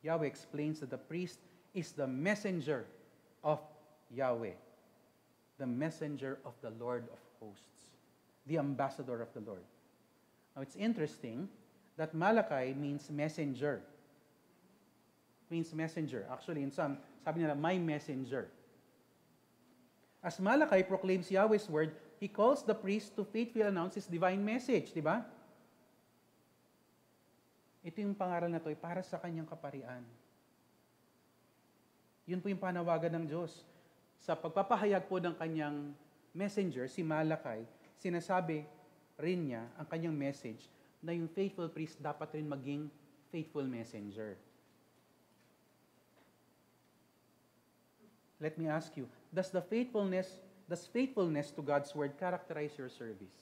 Yahweh explains that the priest is the messenger of Yahweh, the messenger of the Lord of hosts, the ambassador of the Lord. Now, it's interesting that Malachi means messenger. means messenger. Actually, in some, sabi nila, my messenger. As Malachi proclaims Yahweh's word, he calls the priest to faithfully announce his divine message, di ba? Ito yung pangaral na to ay para sa kanyang kaparian. Yun po yung panawagan ng Diyos. Sa pagpapahayag po ng kanyang messenger, si Malachi, sinasabi rin niya ang kanyang message na yung faithful priest dapat rin maging faithful messenger. Let me ask you, does faithfulness to God's word characterize your service?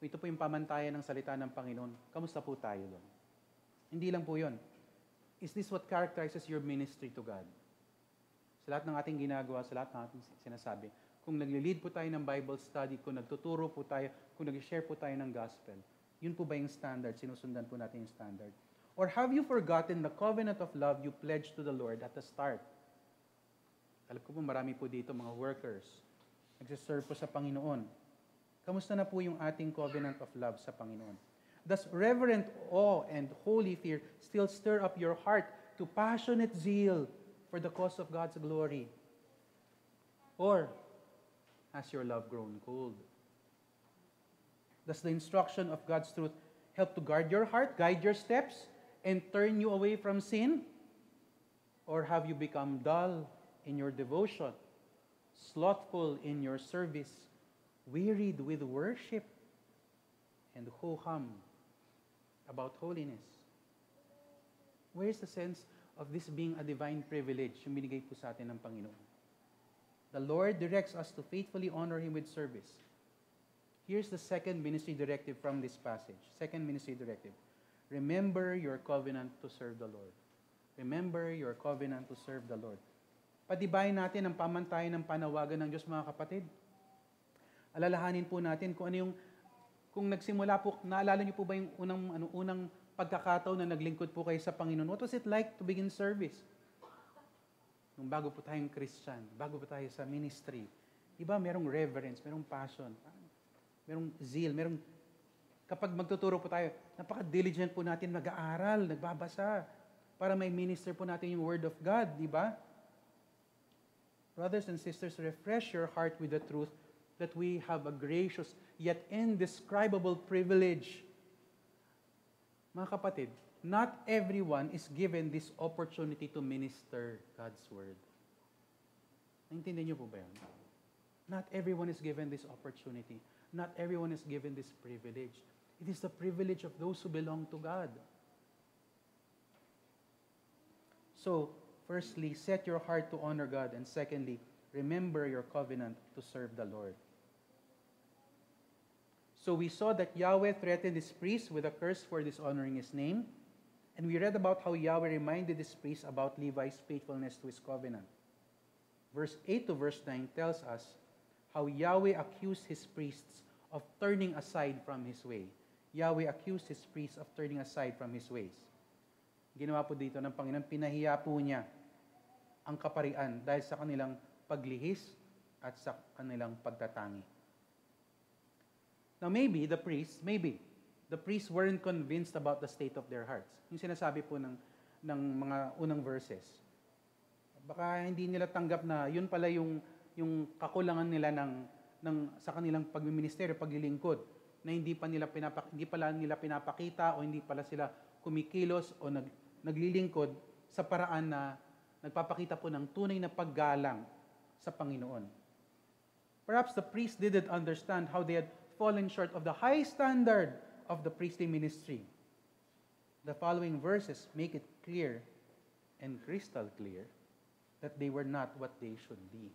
Ito po yung pamantayan ng salita ng Panginoon. Kamusta po tayo doon? Hindi lang po yun. Is this what characterizes your ministry to God? Sa lahat ng ating ginagawa, sa lahat ng ating sinasabi, kung nagli-lead po tayo ng Bible study, kung nagtuturo po tayo, kung nag-share po tayo ng gospel, yun po ba yung standard? Sinusundan po natin yung standard? Or have you forgotten the covenant of love you pledged to the Lord at the start? Alam ko po marami po dito mga workers, nagsiserve po sa Panginoon. Kamusta na po yung ating covenant of love sa Panginoon? Does reverent awe and holy fear still stir up your heart to passionate zeal for the cause of God's glory? Or has your love grown cold? Does the instruction of God's truth help to guard your heart, guide your steps, and turn you away from sin? Or have you become dull in your devotion, slothful in your service, wearied with worship, and ho-hum about holiness? Where is the sense of this being a divine privilege yung binigay po sa atin ng Panginoon? The Lord directs us to faithfully honor Him with service. Here's the second ministry directive from this passage. Second ministry directive. Remember your covenant to serve the Lord. Remember your covenant to serve the Lord. Patibayin natin ang pamantayan ng panawagan ng Diyos, mga kapatid. Alalahanin po natin kung ano yung, kung nagsimula po, naalala niyo po ba yung unang pagkakataon na naglingkod po kayo sa Panginoon? What was it like to begin service? Nung bago po tayong Christian, bago po tayo sa ministry, iba merong reverence, merong passion, merong zeal, kapag magtuturo po tayo, napaka-diligent po natin mag-aaral, nagbabasa, para may minister po natin yung Word of God, di ba? Brothers and sisters, refresh your heart with the truth that we have a gracious yet indescribable privilege. Mga kapatid, not everyone is given this opportunity to minister God's Word. Naintindihan niyo po ba yun? Not everyone is given this opportunity. Not everyone is given this privilege. It is the privilege of those who belong to God. So, firstly, set your heart to honor God. And secondly, remember your covenant to serve the Lord. So we saw that Yahweh threatened this priest with a curse for dishonoring His name. And we read about how Yahweh reminded this priest about Levi's faithfulness to his covenant. Verse 8 to verse 9 tells us how Yahweh accused His priests of turning aside from His way. Yahweh accused His priests of turning aside from His ways. Ginawa po dito ng Panginoon, pinahiya po niya ang kaparian dahil sa kanilang paglihis at sa kanilang pagtatangi. Now maybe the priests weren't convinced about the state of their hearts. Yung sinasabi po ng mga unang verses. Baka hindi nila tanggap na yun pala yung kakulangan nila sa kanilang pagmiministeryo, paglilingkod, na hindi pala nila pinapakita o hindi pala sila kumikilos o naglilingkod sa paraan na nagpapakita po ng tunay na paggalang sa Panginoon. Perhaps the priests didn't understand how they had fallen short of the high standard of the priestly ministry. The following verses make it clear and crystal clear that they were not what they should be.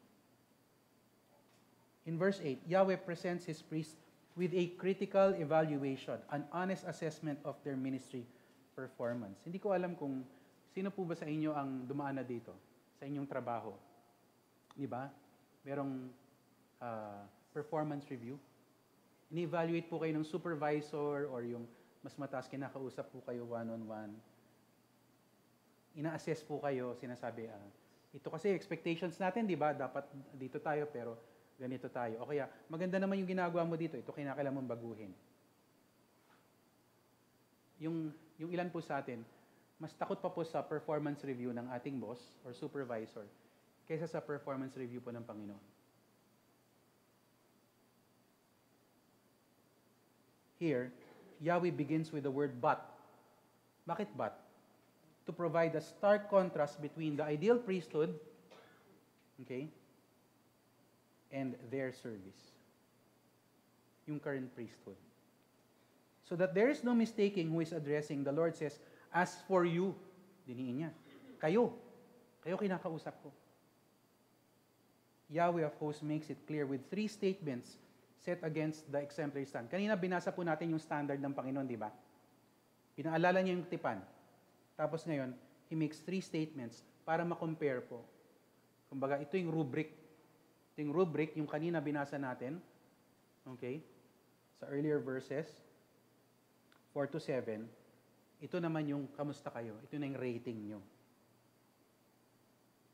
In verse 8, Yahweh presents His priests with a critical evaluation, an honest assessment of their ministry performance. Hindi ko alam kung sino po ba sa inyo ang dumaan na dito, sa inyong trabaho. Di ba? Merong performance review. Ini-evaluate po kayo ng supervisor or yung mas mataas kinakausap po kayo one-on-one. Ina-assess po kayo, sinasabi, ito kasi expectations natin, di ba? Dapat dito tayo, pero ganito tayo. O kaya, maganda naman yung ginagawa mo dito, ito kinakailangan mong baguhin. Yung ilan po sa atin, Mas takot pa po sa performance review ng ating boss or supervisor kaysa sa performance review po ng Panginoon. Here, Yahweh begins with the word but. Bakit but? To provide a stark contrast between the ideal priesthood, okay, and their service. Yung current priesthood. So that there is no mistaking who is addressing. The Lord says, as for you, diniin niya, kayo kinakausap ko. Yahweh of hosts makes it clear with 3 statements set against the exemplary stand. Kanina binasa po natin yung standard ng Panginoon, di ba? Pinaalala niya yung tipan. Tapos ngayon, He makes 3 statements para ma-compare po. Kumbaga, ito yung rubric. Ito yung rubric, yung kanina binasa natin. Okay? Sa earlier verses, 4-7. Ito naman yung kamusta kayo. Ito na yung rating nyo.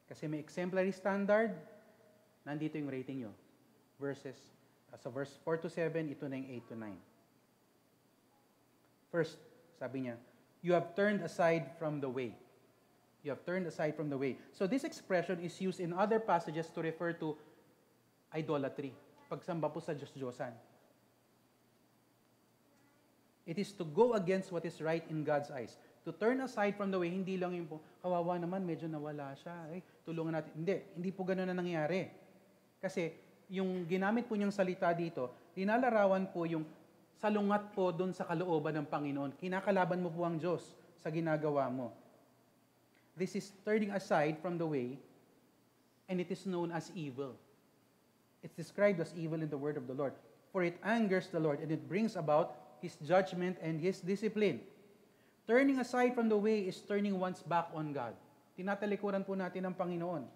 Kasi may exemplary standard, nandito yung rating nyo. Sa verse 4-7, ito na yung 8-9. First, sabi niya, you have turned aside from the way. You have turned aside from the way. So this expression is used in other passages to refer to idolatry. Pagsamba po sa Diyos-Diyosan. It is to go against what is right in God's eyes. To turn aside from the way, hindi lang yung po, kawawa naman, medyo nawala siya. Ay, tulungan natin. Hindi po gano'n na nangyari. Kasi, yung ginamit po niyang salita dito, linalarawan po yung salungat po doon sa kalooban ng Panginoon. Kinakalaban mo po ang Diyos sa ginagawa mo. This is turning aside from the way, and it is known as evil. It's described as evil in the word of the Lord. For it angers the Lord, and it brings about His judgment and His discipline. Turning aside from the way is turning one's back on God. Tinatalikuran po natin ang Panginoon.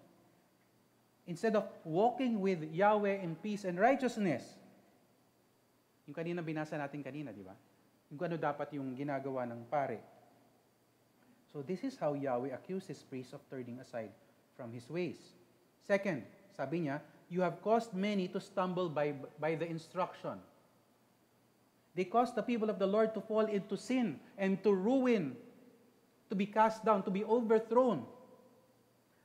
Instead of walking with Yahweh in peace and righteousness, yung kanina binasa natin kanina, di ba? Yung ano dapat yung ginagawa ng pare. So this is how Yahweh accuses priests of turning aside from His ways. Second, sabi niya, you have caused many to stumble by the instruction. They caused the people of the Lord to fall into sin and to ruin, to be cast down, to be overthrown.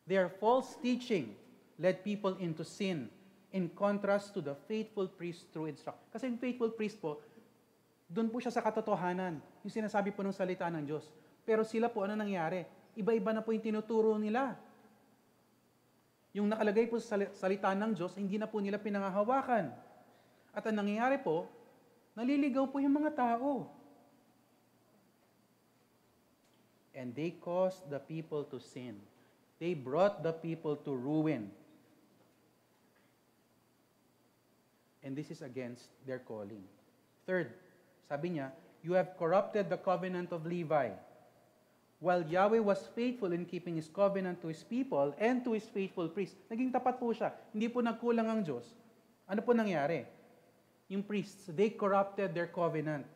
Their false teaching led people into sin in contrast to the faithful priest through instruction. Kasi yung faithful priest po, doon po siya sa katotohanan, yung sinasabi po ng salita ng Diyos. Pero sila po, ano nangyari? Iba-iba na po yung tinuturo nila. Yung nakalagay po sa salita ng Diyos, hindi na po nila pinangahawakan. At ang nangyayari po, naliligaw po yung mga tao. And they caused the people to sin. They brought the people to ruin. And this is against their calling. Third, sabi niya, you have corrupted the covenant of Levi. While Yahweh was faithful in keeping His covenant to His people and to His faithful priests, naging tapat po siya. Hindi po nagkulang ang Diyos. Ano po nangyari? Yung priests, they corrupted their covenant.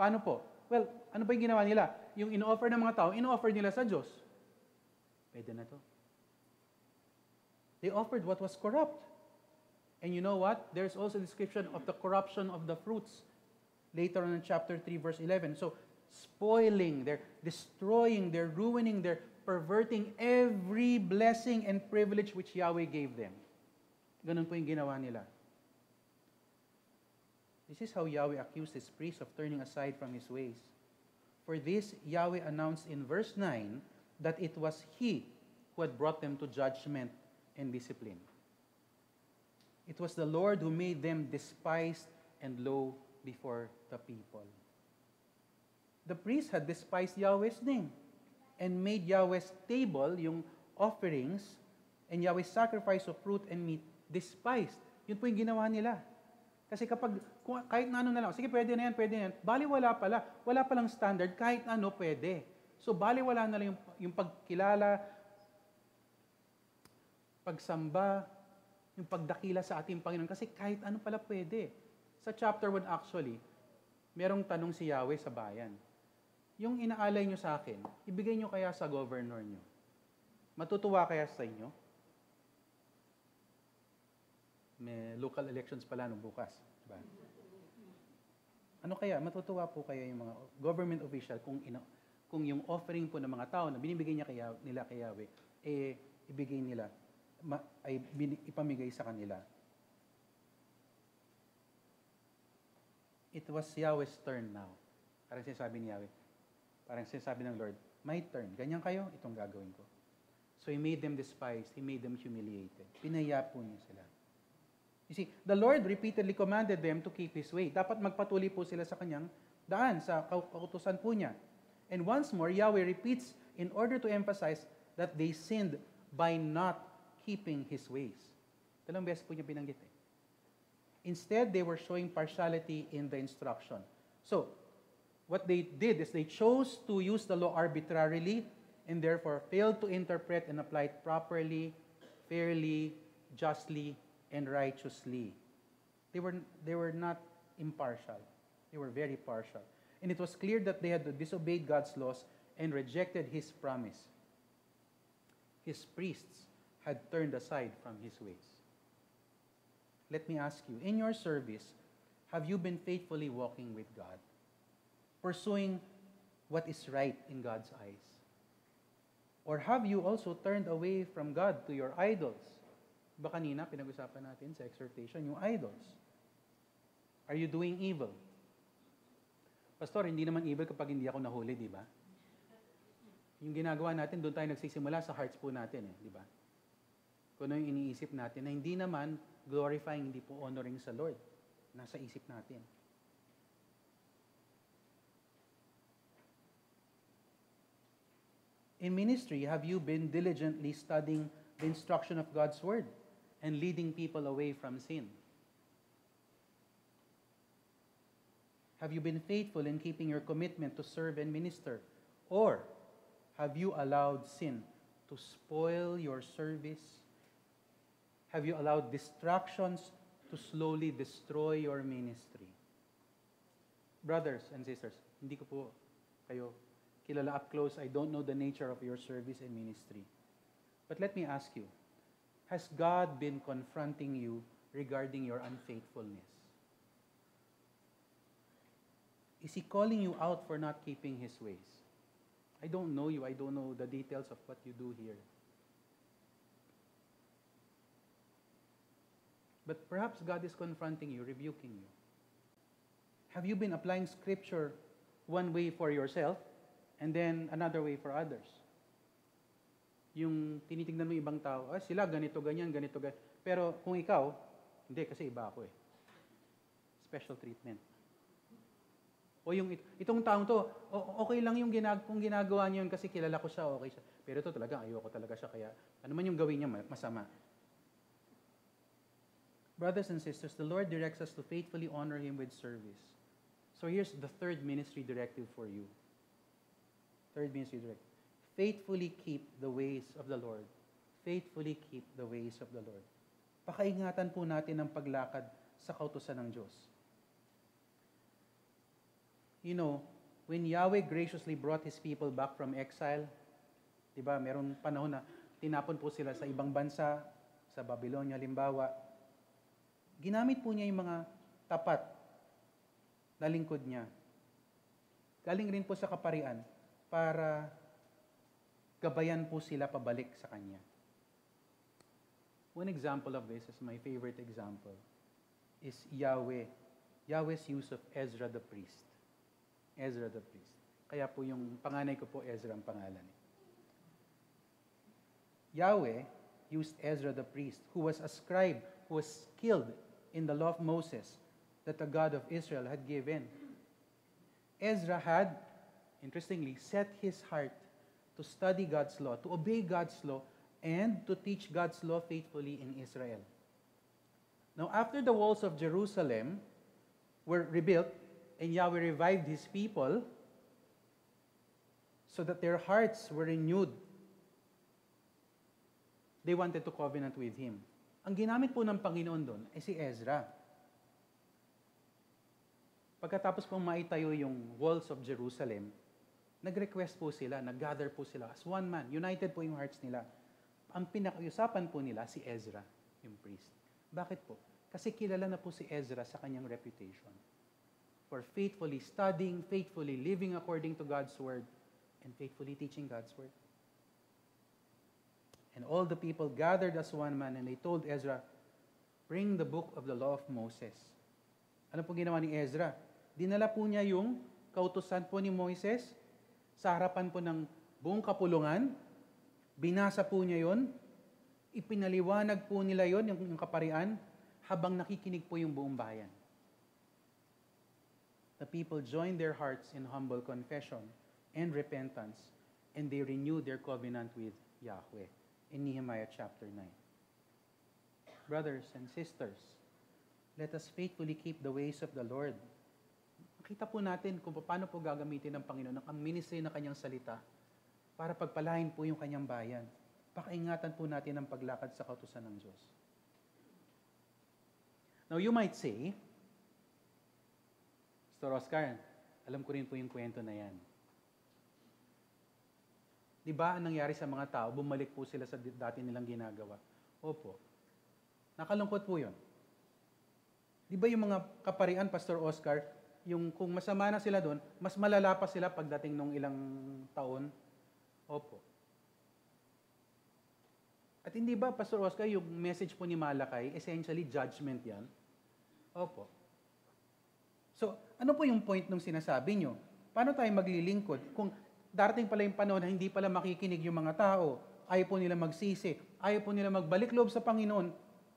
Paano po? Well, ano ba yung ginawa nila? Yung in-offer ng mga tao, in-offer nila sa Diyos. Pwede na to. They offered what was corrupt. And you know what? There's also a description of the corruption of the fruits later on in chapter 3, verse 11. So, spoiling, they're destroying, they're ruining, they're perverting every blessing and privilege which Yahweh gave them. Ganun po yung ginawa nila. This is how Yahweh accused His priests of turning aside from His ways. For this, Yahweh announced in verse 9 that it was He who had brought them to judgment and discipline. It was the Lord who made them despised and low before the people. The priests had despised Yahweh's name and made Yahweh's table, yung offerings, and Yahweh's sacrifice of fruit and meat, despised. Yun po yung ginawa nila. Kasi kahit na ano na lang, sige, pwede na yan, baliwala pala. Wala palang standard, kahit ano pwede. So, baliwala na lang yung pagkilala, pagsamba, yung pagdakila sa ating Panginoon. Kasi kahit ano pala pwede. Sa chapter 1 actually, merong tanong si Yahweh sa bayan. Yung inaalay nyo sa akin, ibigay nyo kaya sa governor nyo. Matutuwa kaya sa inyo? May local elections pala nung bukas. Diba? Ano kaya? Matutuwa po kaya yung mga government official kung kung yung offering po ng mga tao na binibigay nila kay Yahweh, ibigay nila, ipamigay sa kanila. It was Yahweh's turn now. Parang sinasabi ni Yahweh, parang sinasabi ng Lord, my turn. Ganyan kayo, itong gagawin ko. So He made them despised. He made them humiliated. Pinaya po niya sila. You see, the Lord repeatedly commanded them to keep His way. Dapat magpatuloy po sila sa kanyang daan, sa kautusan po niya. And once more, Yahweh repeats in order to emphasize that they sinned by not keeping His ways. Dalawang beses po niya binanggit eh. Instead, they were showing partiality in the instruction. So, what they did is they chose to use the law arbitrarily and therefore failed to interpret and apply it properly, fairly, justly, and righteously. They were not impartial. They were very partial. And it was clear that they had disobeyed God's laws and rejected His promise. His priests had turned aside from His ways. Let me ask you, in your service, have you been faithfully walking with God? Pursuing what is right in God's eyes? Or have you also turned away from God to your idols? Ba kanina, pinag-usapan natin sa exhortation, yung idols. Are you doing evil? Pastor, hindi naman evil kapag hindi ako nahuli, di ba? Yung ginagawa natin, doon tayo nagsisimula sa hearts po natin, di ba? Kung ano yung iniisip natin, na hindi naman glorifying, hindi po honoring sa Lord. Nasa isip natin. In ministry, have you been diligently studying the instruction of God's Word and leading people away from sin? Have you been faithful in keeping your commitment to serve and minister? Or have you allowed sin to spoil your service? Have you allowed distractions to slowly destroy your ministry? Brothers and sisters, hindi ko po kayo kilala up close. I don't know the nature of your service and ministry. But let me ask you, has God been confronting you regarding your unfaithfulness? Is He calling you out for not keeping His ways? I don't know you. I don't know the details of what you do here. But perhaps God is confronting you, rebuking you. Have you been applying Scripture one way for yourself and then another way for others? Yung tinitingnan mo ibang tao, sila ganito, ganyan, ganito, ganyan. Pero kung ikaw, hindi kasi iba ako eh. Special treatment. O yung itong taong to, okay lang yung kung ginagawa niyo yun kasi kilala ko siya, okay siya. Pero ito talaga, ayoko talaga siya, kaya ano man yung gawin niya, masama. Brothers and sisters, the Lord directs us to faithfully honor Him with service. So here's the third ministry directive for you. Third ministry directive. Faithfully keep the ways of the Lord. Faithfully keep the ways of the Lord. Pakaingatan po natin ang paglakad sa kautusan ng Diyos. You know, when Yahweh graciously brought His people back from exile, di ba, meron panahon na tinapon po sila sa ibang bansa, sa Babylonia, halimbawa, ginamit po niya yung mga tapat na lingkod niya. Galing rin po sa kaparian para gabayan po sila pabalik sa Kanya. One example of this is my favorite example is Yahweh. Yahweh's use of Ezra the priest. Ezra the priest. Kaya po yung panganay ko po Ezra ang pangalan. Yahweh used Ezra the priest, who was a scribe, who was skilled in the law of Moses that the God of Israel had given. Ezra had, interestingly, set his heart to study God's law, to obey God's law, and to teach God's law faithfully in Israel. Now, after the walls of Jerusalem were rebuilt, and Yahweh revived His people, so that their hearts were renewed, they wanted to covenant with Him. Ang ginamit po ng Panginoon doon ay si Ezra. Pagkatapos pong maitayo yung walls of Jerusalem, nag-request po sila, nag-gather po sila as one man. United po yung hearts nila. Ang pinag-usapan po nila si Ezra, yung priest. Bakit po? Kasi kilala na po si Ezra sa kanyang reputation for faithfully studying, faithfully living according to God's word, and faithfully teaching God's word. And all the people gathered as one man, and they told Ezra, bring the book of the law of Moses. Ano po ginawa ni Ezra? Dinala po niya yung kautusan po ni Moises sa harapan po ng buong kapulungan. Binasa po niya yon. Ipinaliwanag po nila yon, yung kaparian, habang nakikinig po yung buong bayan. The people joined their hearts in humble confession and repentance, and they renewed their covenant with Yahweh. In Nehemiah chapter 9. Brothers and sisters, let us faithfully keep the ways of the Lord. Makita po natin kung paano po gagamitin ng Panginoon ang ministry na kanyang salita para pagpalain po yung kanyang bayan. Pakaingatan po natin ang paglakad sa kautusan ng Diyos. Now you might say, Pastor Oscar, alam ko rin po yung kwento na yan. Di ba ang nangyari sa mga tao, bumalik po sila sa dati nilang ginagawa? Opo. Nakalungkot po yun. Di ba yung mga kaparian, Pastor Oscar, yung kung masama na sila doon, mas malala pa sila pagdating ng ilang taon? Opo. At hindi ba, Pastor Oscar, yung message po ni Malakay, essentially judgment yan? Opo. So, ano po yung point nung sinasabi nyo? Paano tayo maglilingkod kung darating pala yung panahon na hindi pala makikinig yung mga tao, ayaw po nila magsisi, ayaw po nila magbalik loob sa Panginoon,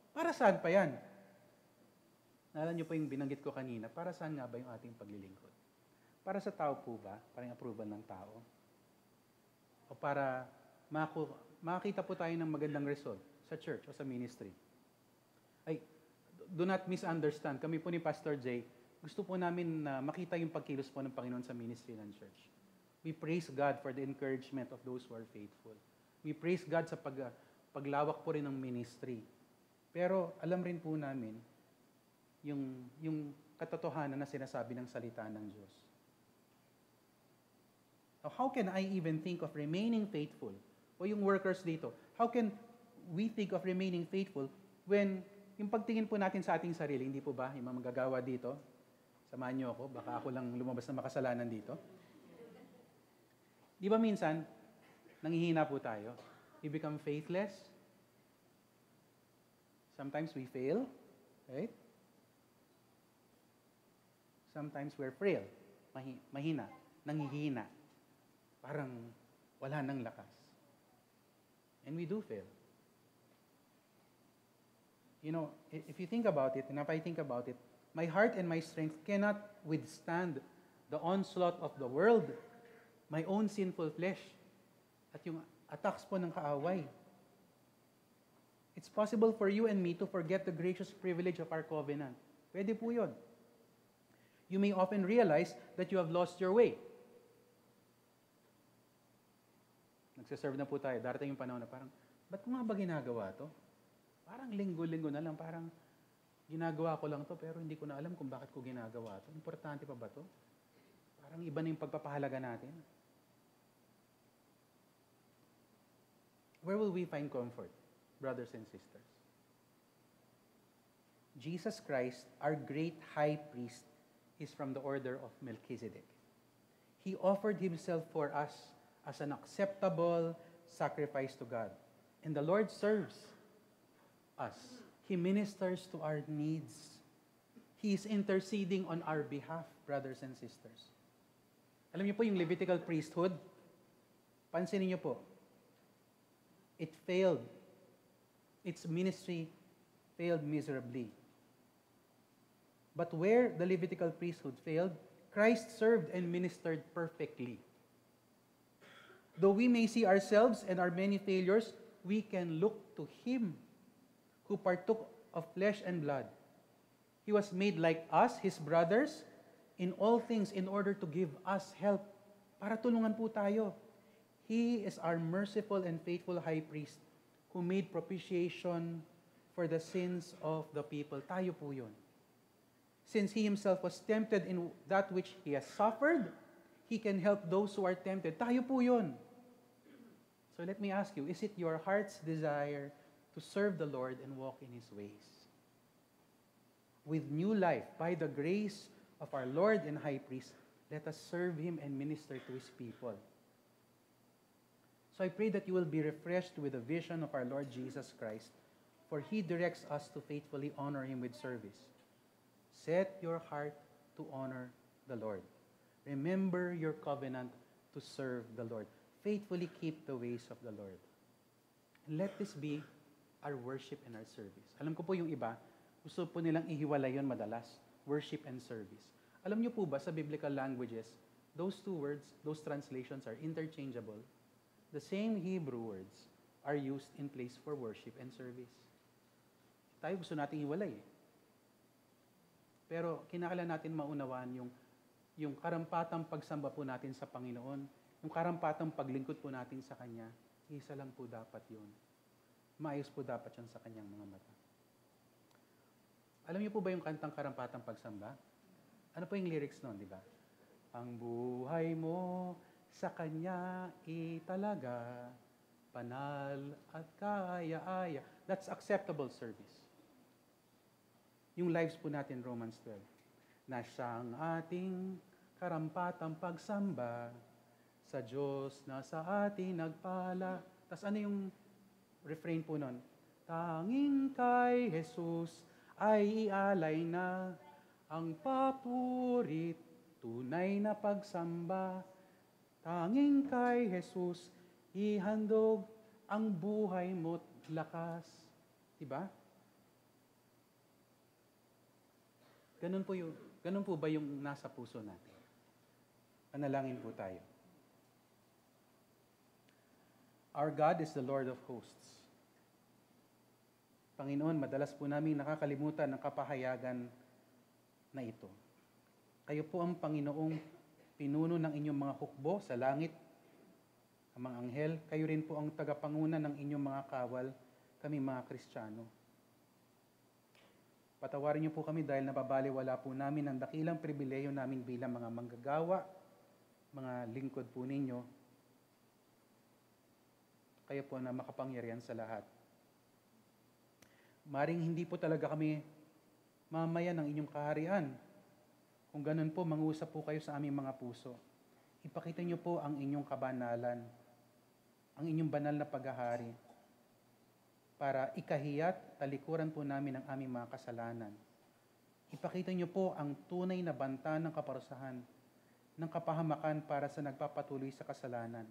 para saan pa yan? Naalala niyo po yung binanggit ko kanina, para saan nga ba yung ating paglilingkod? Para sa tao po ba? Para yung approval ng tao? O para makakita po tayo ng magandang result sa church o sa ministry? Ay, do not misunderstand. Kami po ni Pastor Jay, gusto po namin na makita yung pagkilos po ng Panginoon sa ministry ng church. We praise God for the encouragement of those who are faithful. We praise God sa paglawak po rin ng ministry. Pero alam rin po namin yung katotohanan na sinasabi ng salita ng Diyos. Now, how can I even think of remaining faithful? O yung workers dito, how can we think of remaining faithful when yung pagtingin po natin sa ating sarili, hindi po ba, yung mga magagawa dito, samahan niyo ako, baka ako lang lumabas na makasalanan dito. Di ba minsan, nanghihina po tayo? We become faithless. Sometimes we fail, right? Sometimes we're frail, mahina, nanghihina. Parang wala nang lakas. And we do fail. You know, if you think about it, and if I think about it, my heart and my strength cannot withstand the onslaught of the world, my own sinful flesh, at yung attacks po ng kaaway. It's possible for you and me to forget the gracious privilege of our covenant. Pwede po yun. You may often realize that you have lost your way. Nagsaserve na po tayo. Darating yung panahon na parang, ba't ko nga ba ginagawa to? Parang linggo-linggo na lang, parang ginagawa ko lang to, pero hindi ko na alam kung bakit ko ginagawa to. Importante pa ba to? Parang iba na yung pagpapahalaga natin. Where will we find comfort, brothers and sisters? Jesus Christ, our great high priest, is from the order of Melchizedek. He offered himself for us as an acceptable sacrifice to God. And the Lord serves us. He ministers to our needs. He is interceding on our behalf, brothers and sisters. Alam niyo po yung Levitical priesthood? Pansinin niyo po. It failed. Its ministry failed miserably. But where the Levitical priesthood failed, Christ served and ministered perfectly. Though we may see ourselves and our many failures, we can look to Him who partook of flesh and blood. He was made like us, His brothers, in all things in order to give us help. Para tulungan po tayo. He is our merciful and faithful high priest who made propitiation for the sins of the people. Tayo po yun. Since He Himself was tempted in that which He has suffered, He can help those who are tempted. Tayo po yun. So let me ask you, is it your heart's desire to serve the Lord and walk in His ways? With new life, by the grace of our Lord and High Priest, let us serve Him and minister to His people. So I pray that you will be refreshed with the vision of our Lord Jesus Christ, for He directs us to faithfully honor Him with service. Set your heart to honor the Lord. Remember your covenant to serve the Lord. Faithfully keep the ways of the Lord. And let this be our worship and our service. Alam ko po yung iba, gusto po nilang ihiwalay yun madalas, worship and service. Alam niyo po ba sa biblical languages, those two words, those translations are interchangeable. The same Hebrew words are used in place for worship and service. Tayo gusto nating iwalay. Pero kinakailangan natin maunawaan yung karampatang pagsamba po natin sa Panginoon, yung karampatang paglingkod po natin sa Kanya, isa lang po dapat yun. Maayos po dapat yan sa Kanyang mga mata. Alam niyo po ba yung kantang karampatang pagsamba? Ano po yung lyrics nun, di ba? Ang buhay mo sa Kanya italaga, banal at kaaya-aya. That's acceptable service. Yung lives po natin, Romans 12. Na siyang ating karampatang pagsamba sa Diyos na sa ating nagpala. Tapos ano yung refrain po nun? Tanging kay Jesus ay ialay na ang papurit, tunay na pagsamba. Tanging kay Jesus, ihandog ang buhay mo't lakas. Diba? Ganun po ba yung nasa puso natin? Panalangin po tayo. Our God is the Lord of hosts. Panginoon, madalas po namin nakakalimutan ang kapahayagan na ito. Kayo po ang Panginoong pinuno ng inyong mga hukbo sa langit, ang mga anghel. Kayo rin po ang tagapanguna ng inyong mga kawal, kami mga Kristiyano. Patawarin niyo po kami dahil nababaliwala po namin ang dakilang pribileyo namin bilang mga manggagawa, mga lingkod po ninyo. Kayo po na makapangyarihan sa lahat. Maring hindi po talaga kami mamaya ng inyong kaharian. Kung ganun po, mangusap po kayo sa aming mga puso. Ipakita niyo po ang inyong kabanalan, ang inyong banal na paghahari, para ikahiyat, talikuran po namin ang aming mga kasalanan. Ipakita niyo po ang tunay na banta ng kaparusahan, ng kapahamakan para sa nagpapatuloy sa kasalanan.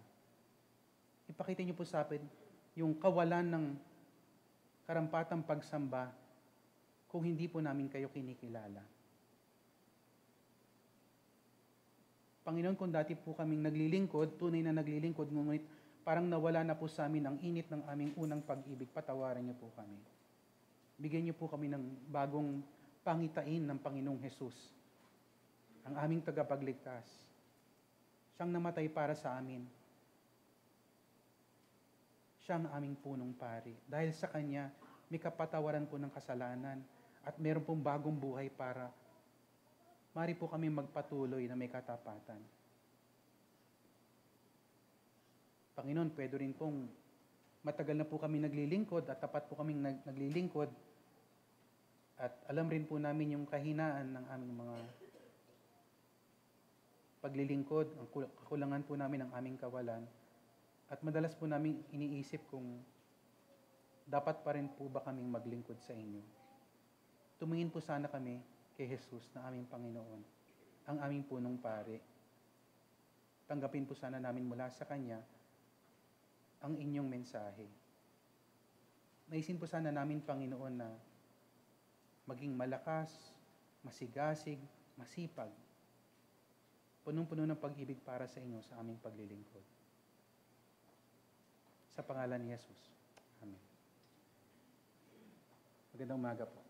Ipakita niyo po sa atin yung kawalan ng karampatang pagsamba kung hindi po namin kayo kinikilala. Panginoon, kung dati po kaming naglilingkod, tunay na naglilingkod, ngunit parang nawala na po sa amin ang init ng aming unang pag-ibig, patawarin niyo po kami. Bigyan niyo po kami ng bagong pangitain ng Panginoong Hesus, ang aming tagapagligtas. Siyang namatay para sa amin. Siya ang aming punong pari. Dahil sa Kanya, may kapatawaran po ng kasalanan at meron pong bagong buhay para mari po kami magpatuloy na may katapatan. Panginoon, pwede rin pong matagal na po kami naglilingkod at tapat po kaming naglilingkod at alam rin po namin yung kahinaan ng aming mga paglilingkod, ang kakulangan po namin ng aming kawalan. At madalas po namin iniisip kung dapat pa rin po ba kaming maglingkod sa inyo. Tumingin po sana kami kay Jesus na aming Panginoon, ang aming punong pari. Tanggapin po sana namin mula sa Kanya ang inyong mensahe. Naisin po sana namin, Panginoon, na maging malakas, masigasig, masipag, punong-puno ng pag-ibig para sa inyo sa aming paglilingkod. Sa pangalan ni Jesus. Amen. Magandang umaga po.